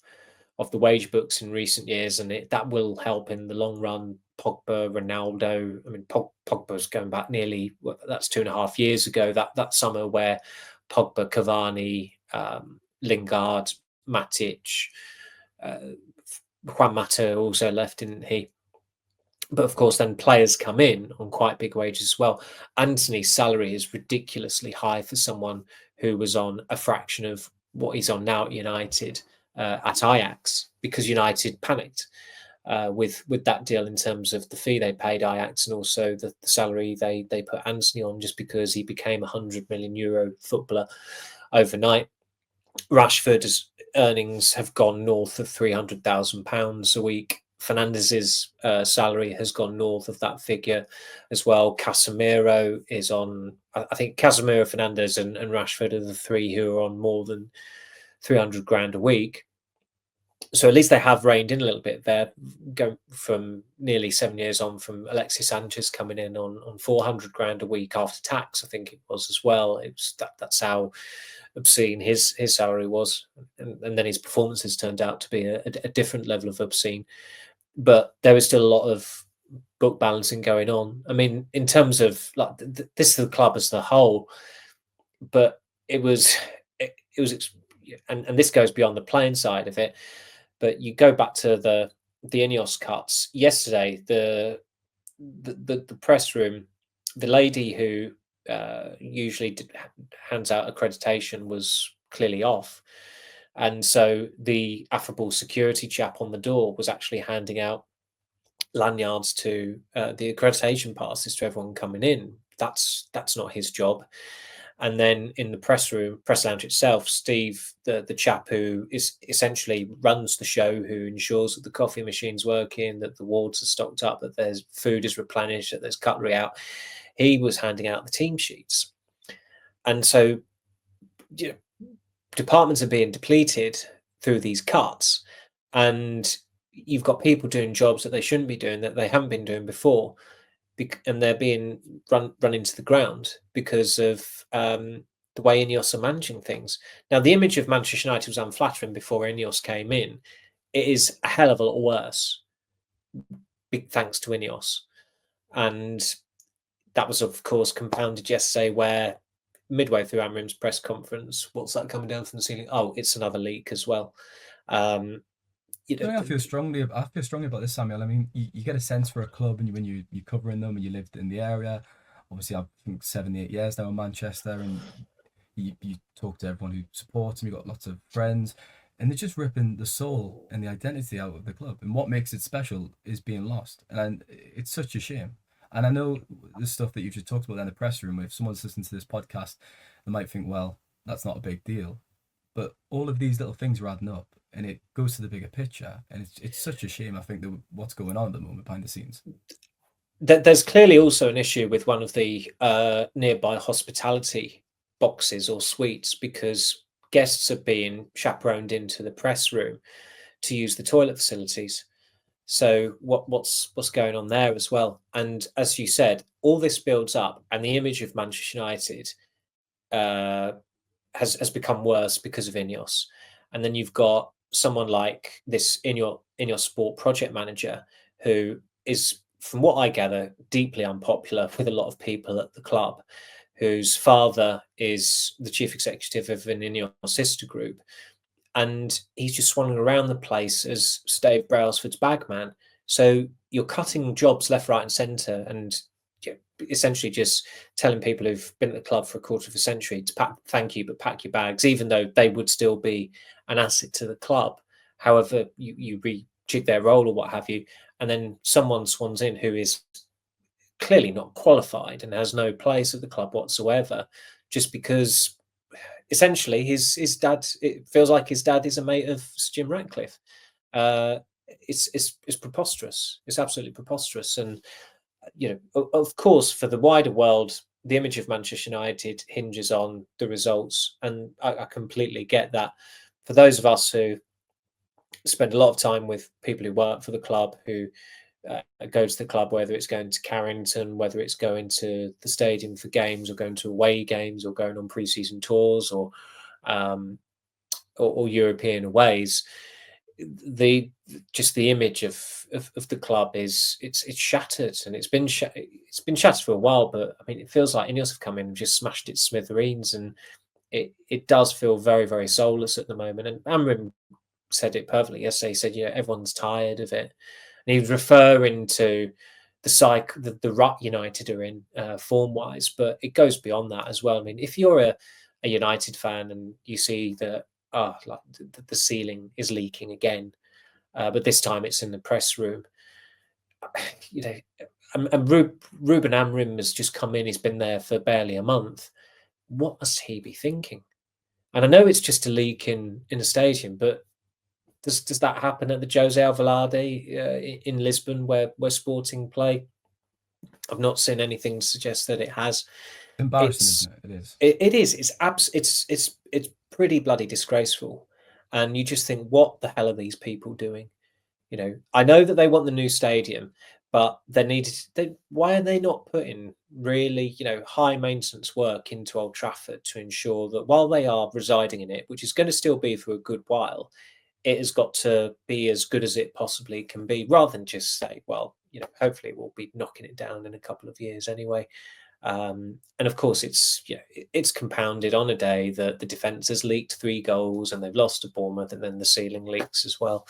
the wage books in recent years, and that will help in the long run. Pogba, Ronaldo. I mean, Pogba's going back nearly, that's 2.5 years ago. That summer where Pogba, Cavani, Lingard, Matic, Juan Mata also left, didn't he? But of course, then players come in on quite big wages as well. Antony's salary is ridiculously high for someone who was on a fraction of what he's on now at United, at Ajax, because United panicked with that deal in terms of the fee they paid Ajax, and also the salary they put Antony on, just because he became a €100 million footballer overnight. Rashford's earnings have gone north of £300,000 a week. Fernandes's salary has gone north of that figure as well. Casemiro is on, I think Casemiro, Fernandes and Rashford are the 3 who are on more than 300 grand a week. So at least they have reined in a little bit there, going from nearly 7 years on from Alexis Sanchez coming in on 400 grand a week after tax, I think it was as well. That's how obscene his salary was, and then his performances turned out to be a different level of obscene. But there was still a lot of book balancing going on. I mean, in terms of like this is the club as a whole, but it was, and this goes beyond the playing side of it. But you go back to the Ineos cuts yesterday. The press room, the lady who usually hands out accreditation was clearly off, and so the affable security chap on the door was actually handing out lanyards to the accreditation passes to everyone coming in. That's not his job. And then in the press lounge itself, Steve, the chap who is essentially runs the show, who ensures that the coffee machine's working, that the wards are stocked up, that there's food is replenished, that there's cutlery out, he was handing out the team sheets. And so departments are being depleted through these cuts, and you've got people doing jobs that they shouldn't be doing, that they haven't been doing before, and they're being run into the ground because of the way Ineos are managing things. Now, the image of Manchester United was unflattering before Ineos came in. It is a hell of a lot worse, big thanks to Ineos. And that was, of course, compounded yesterday, where midway through Amrim's press conference, what's that coming down from the ceiling? Oh, it's another leak as well. I feel strongly about this, Samuel. I mean, you get a sense for a club, and when you're covering them and you lived in the area. Obviously, I think 7-8 years now in Manchester, and you talk to everyone who supports them. You've got lots of friends, and they're just ripping the soul and the identity out of the club. And what makes it special is being lost, and it's such a shame. And I know the stuff that you've just talked about in the press room. If someone's listening to this podcast, they might think, well, that's not a big deal. But all of these little things are adding up, and it goes to the bigger picture. And it's such a shame, I think, that what's going on at the moment behind the scenes. There's clearly also an issue with one of the nearby hospitality boxes or suites, because guests are being chaperoned into the press room to use the toilet facilities. So what's going on there as well? And as you said, all this builds up, and the image of Manchester United has become worse because of Ineos. And then you've got someone like this Ineos Sport project manager, who is, from what I gather, deeply unpopular with a lot of people at the club, whose father is the chief executive of an Ineos sister group. And he's just swanning around the place as Dave Brailsford's bagman. So you're cutting jobs left, right, and centre, and essentially just telling people who've been at the club for a quarter of a century to thank you, but pack your bags, even though they would still be an asset to the club. However, you rejig their role or what have you, and then someone swans in who is clearly not qualified and has no place at the club whatsoever, just because essentially his dad, it feels like his dad is a mate of Sir Jim Ratcliffe. It's preposterous. It's absolutely preposterous. And of course, for the wider world, the image of Manchester United hinges on the results, and I completely get that. For those of us who spend a lot of time with people who work for the club, who go to the club, whether it's going to Carrington, whether it's going to the stadium for games, or going to away games, or going on pre-season tours, or European aways, the image of the club is it's shattered, and it's been shattered for a while. But I mean, it feels like Ineos have come in and just smashed it to smithereens, and it does feel very, very soulless at the moment. And Amrim said it perfectly yesterday. He said, everyone's tired of it. And he was referring to the rut United are in form-wise, but it goes beyond that as well. I mean, if you're a United fan and you see that the ceiling is leaking again, but this time it's in the press room, and Ruben Amrim has just come in. He's been there for barely a month. What must he be thinking? And I know it's just a leak in a stadium, but does that happen at the Jose Alvalade in Lisbon, where Sporting play? I've not seen anything to suggest that it has. Embarrassing, isn't it? It is. It is. It's pretty bloody disgraceful, and you just think, what the hell are these people doing? I know that they want the new stadium, but why are they not putting really, high maintenance work into Old Trafford to ensure that while they are residing in it, which is going to still be for a good while, it has got to be as good as it possibly can be, rather than just say, well, hopefully we'll be knocking it down in a couple of years anyway. And of course, it's compounded on a day that the defence has leaked 3 goals and they've lost to Bournemouth, and then the ceiling leaks as well.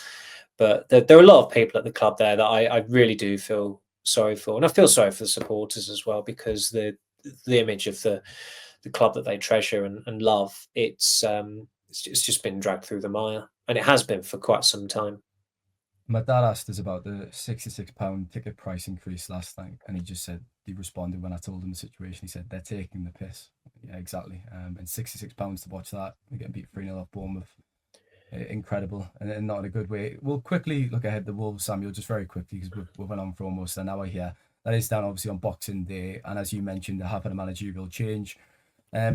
But there are a lot of people at the club there that I really do feel sorry for, and I feel sorry for the supporters as well, because the image of the club that they treasure and love, it's just been dragged through the mire, and it has been for quite some time. My dad asked us about the £66 ticket price increase last night, and he responded when I told him the situation. He said, they're taking the piss. Yeah, exactly. And £66 to watch that, we're getting beat 3-0 off Bournemouth. Incredible, and not in a good way. We'll quickly look ahead to Wolves, Samuel, just very quickly, because we've been on for almost an hour here. That is down obviously on Boxing Day, and as you mentioned, there have had a managerial change.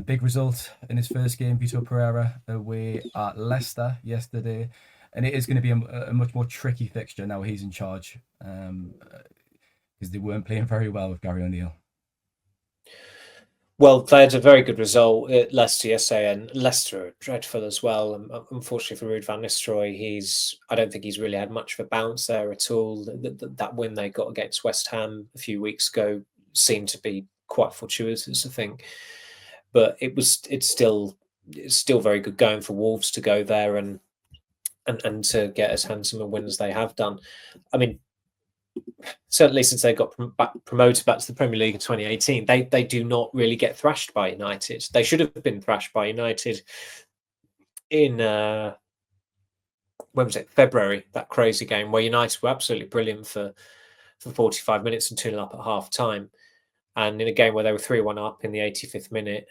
Big result in his first game, Vitor Pereira away at Leicester yesterday, and it is going to be a much more tricky fixture now he's in charge, because they weren't playing very well with Gary O'Neill. Well, they had a very good result at Leicester yesterday, and Leicester are dreadful as well. And unfortunately for Ruud van Nistelrooy, I don't think he's really had much of a bounce there at all. That win they got against West Ham a few weeks ago seemed to be quite fortuitous, I think. But it's still very good going for Wolves to go there and to get as handsome a win as they have done. I mean, certainly since they got promoted back to the Premier League in 2018, they do not really get thrashed by United. They should have been thrashed by United in when was it, February, that crazy game where United were absolutely brilliant for 45 minutes and 2-0 up at half time. And in a game where they were 3-1 up in the 85th minute,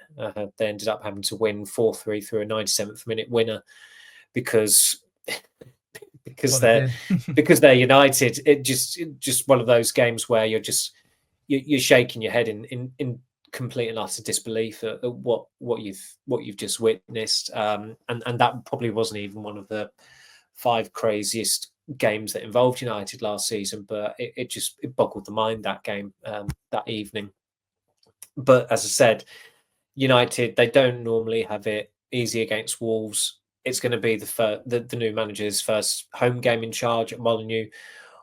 they ended up having to win 4-3 through a 97th minute winner because they're United. It just one of those games where you're shaking your head in complete and utter disbelief at what you've just witnessed, and that probably wasn't even one of the 5 craziest games that involved United last season, but it boggled the mind, that game that evening. But as I said, United, they don't normally have it easy against Wolves. It's going to be the new manager's first home game in charge at Molineux.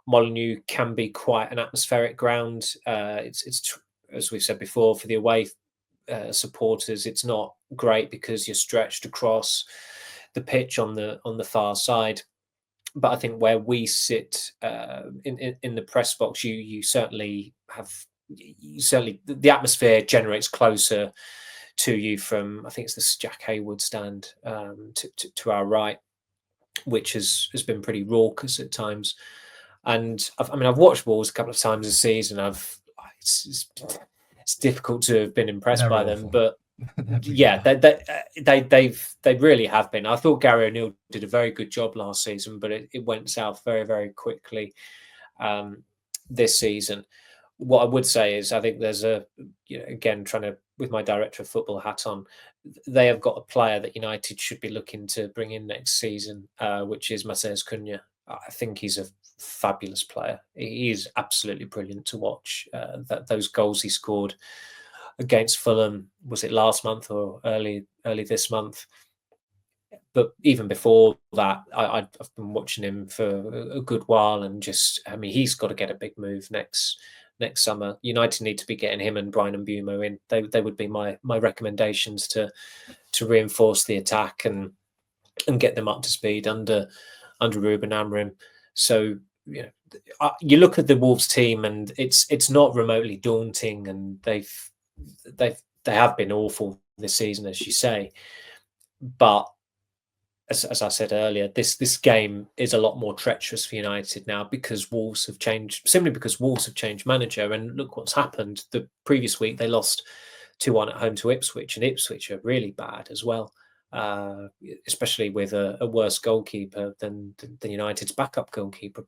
Molineux can be quite an atmospheric ground. It's as we've said before, for the away supporters, it's not great because you're stretched across the pitch on the far side. But I think where we sit in the press box, you certainly have certainly the atmosphere generates closer to you from, I think it's the Jack Hayward stand to our right, which has been pretty raucous at times. And I've watched Wolves a couple of times this season. It's difficult to have been impressed They're by awful. them, but Yeah, they really have been. I thought Gary O'Neill did a very good job last season, but it went south very, very quickly this season. What I would say is I think there's again, trying to, with my director of football hat on, they have got a player that United should be looking to bring in next season, which is Matheus Cunha. I think he's a fabulous player. He is absolutely brilliant to watch. Those goals he scored against Fulham, was it last month or early this month? But even before that, I've been watching him for a good while, and he's got to get a big move next summer. United need to be getting him and Brian Mbeumo in. They would be my recommendations to reinforce the attack and get them up to speed under Ruben Amorim. So you look at the Wolves team, and it's not remotely daunting, and they have been awful this season, as you say. But as I said earlier, this game is a lot more treacherous for United now because Wolves have changed, simply because Wolves have changed manager. And look what's happened. The previous week they lost 2-1 at home to Ipswich, and Ipswich are really bad as well, especially with a worse goalkeeper than United's backup goalkeeper,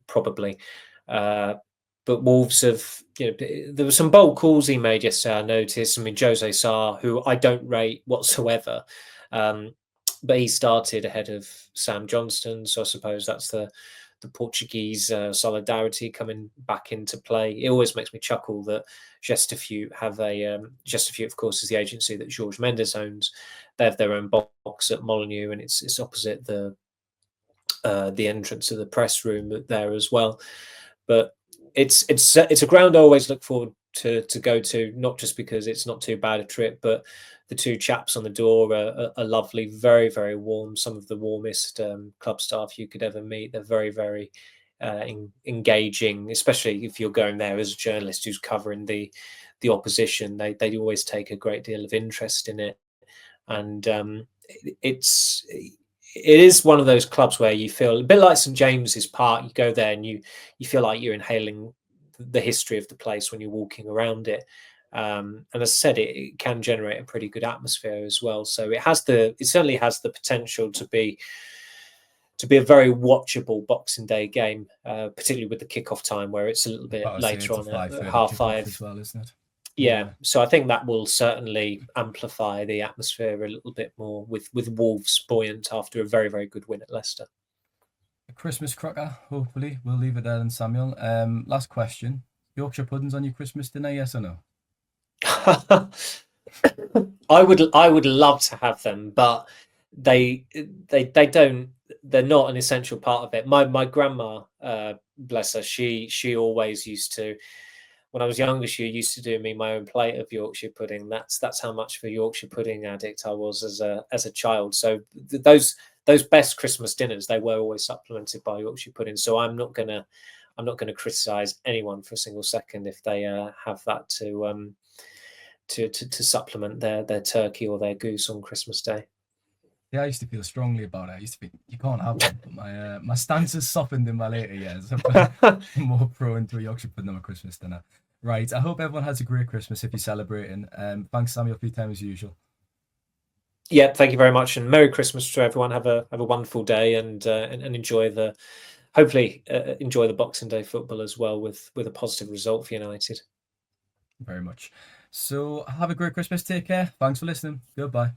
probably. But Wolves have, there were some bold calls he made yesterday, I noticed. Jose Sarr, who I don't rate whatsoever, but he started ahead of Sam Johnston, so I suppose that's the Portuguese solidarity coming back into play. It always makes me chuckle that Gestifute have Gestifute, of course, is the agency that Jorge Mendes owns. They have their own box at Molineux, and it's opposite the entrance to the press room there as well. But it's a ground I always look forward to go to, not just because it's not too bad a trip, but the two chaps on the door are lovely, very, very warm. Some of the warmest club staff you could ever meet. They're very, very engaging, especially if you're going there as a journalist who's covering the opposition. They always take a great deal of interest in it, and it is one of those clubs where you feel a bit like St James's Park. You go there and you feel like you're inhaling the history of the place when you're walking around it. And as I said, it can generate a pretty good atmosphere as well. So it certainly has the potential to be a very watchable Boxing Day game, particularly with the kickoff time where it's a little bit later on at 5:30 as well, isn't it? Yeah, so I think that will certainly amplify the atmosphere a little bit more with Wolves buoyant after a very, very good win at Leicester. A Christmas cracker, hopefully. We'll leave it there then, Samuel. Last question. Yorkshire puddings on your Christmas dinner, yes or no? I would love to have them, but they don't. They're not an essential part of it. My grandma, bless her, she always used to. When I was younger, she used to do me my own plate of Yorkshire pudding. That's how much of a Yorkshire pudding addict I was as a child. So those best Christmas dinners, they were always supplemented by Yorkshire pudding. So I'm not gonna criticise anyone for a single second if they have that to supplement their turkey or their goose on Christmas Day. Yeah, I used to feel strongly about it. I used to think you can't have them, but my stance has softened in my later years. I'm more prone to a Yorkshire pudding on a Christmas dinner. Right, I hope everyone has a great Christmas if you're celebrating. Thanks, Samuel, for your time as usual. Yeah, thank you very much, and Merry Christmas to everyone. Have a wonderful day, and enjoy hopefully enjoy the Boxing Day football as well with a positive result for United. Very much. So have a great Christmas. Take care. Thanks for listening. Goodbye.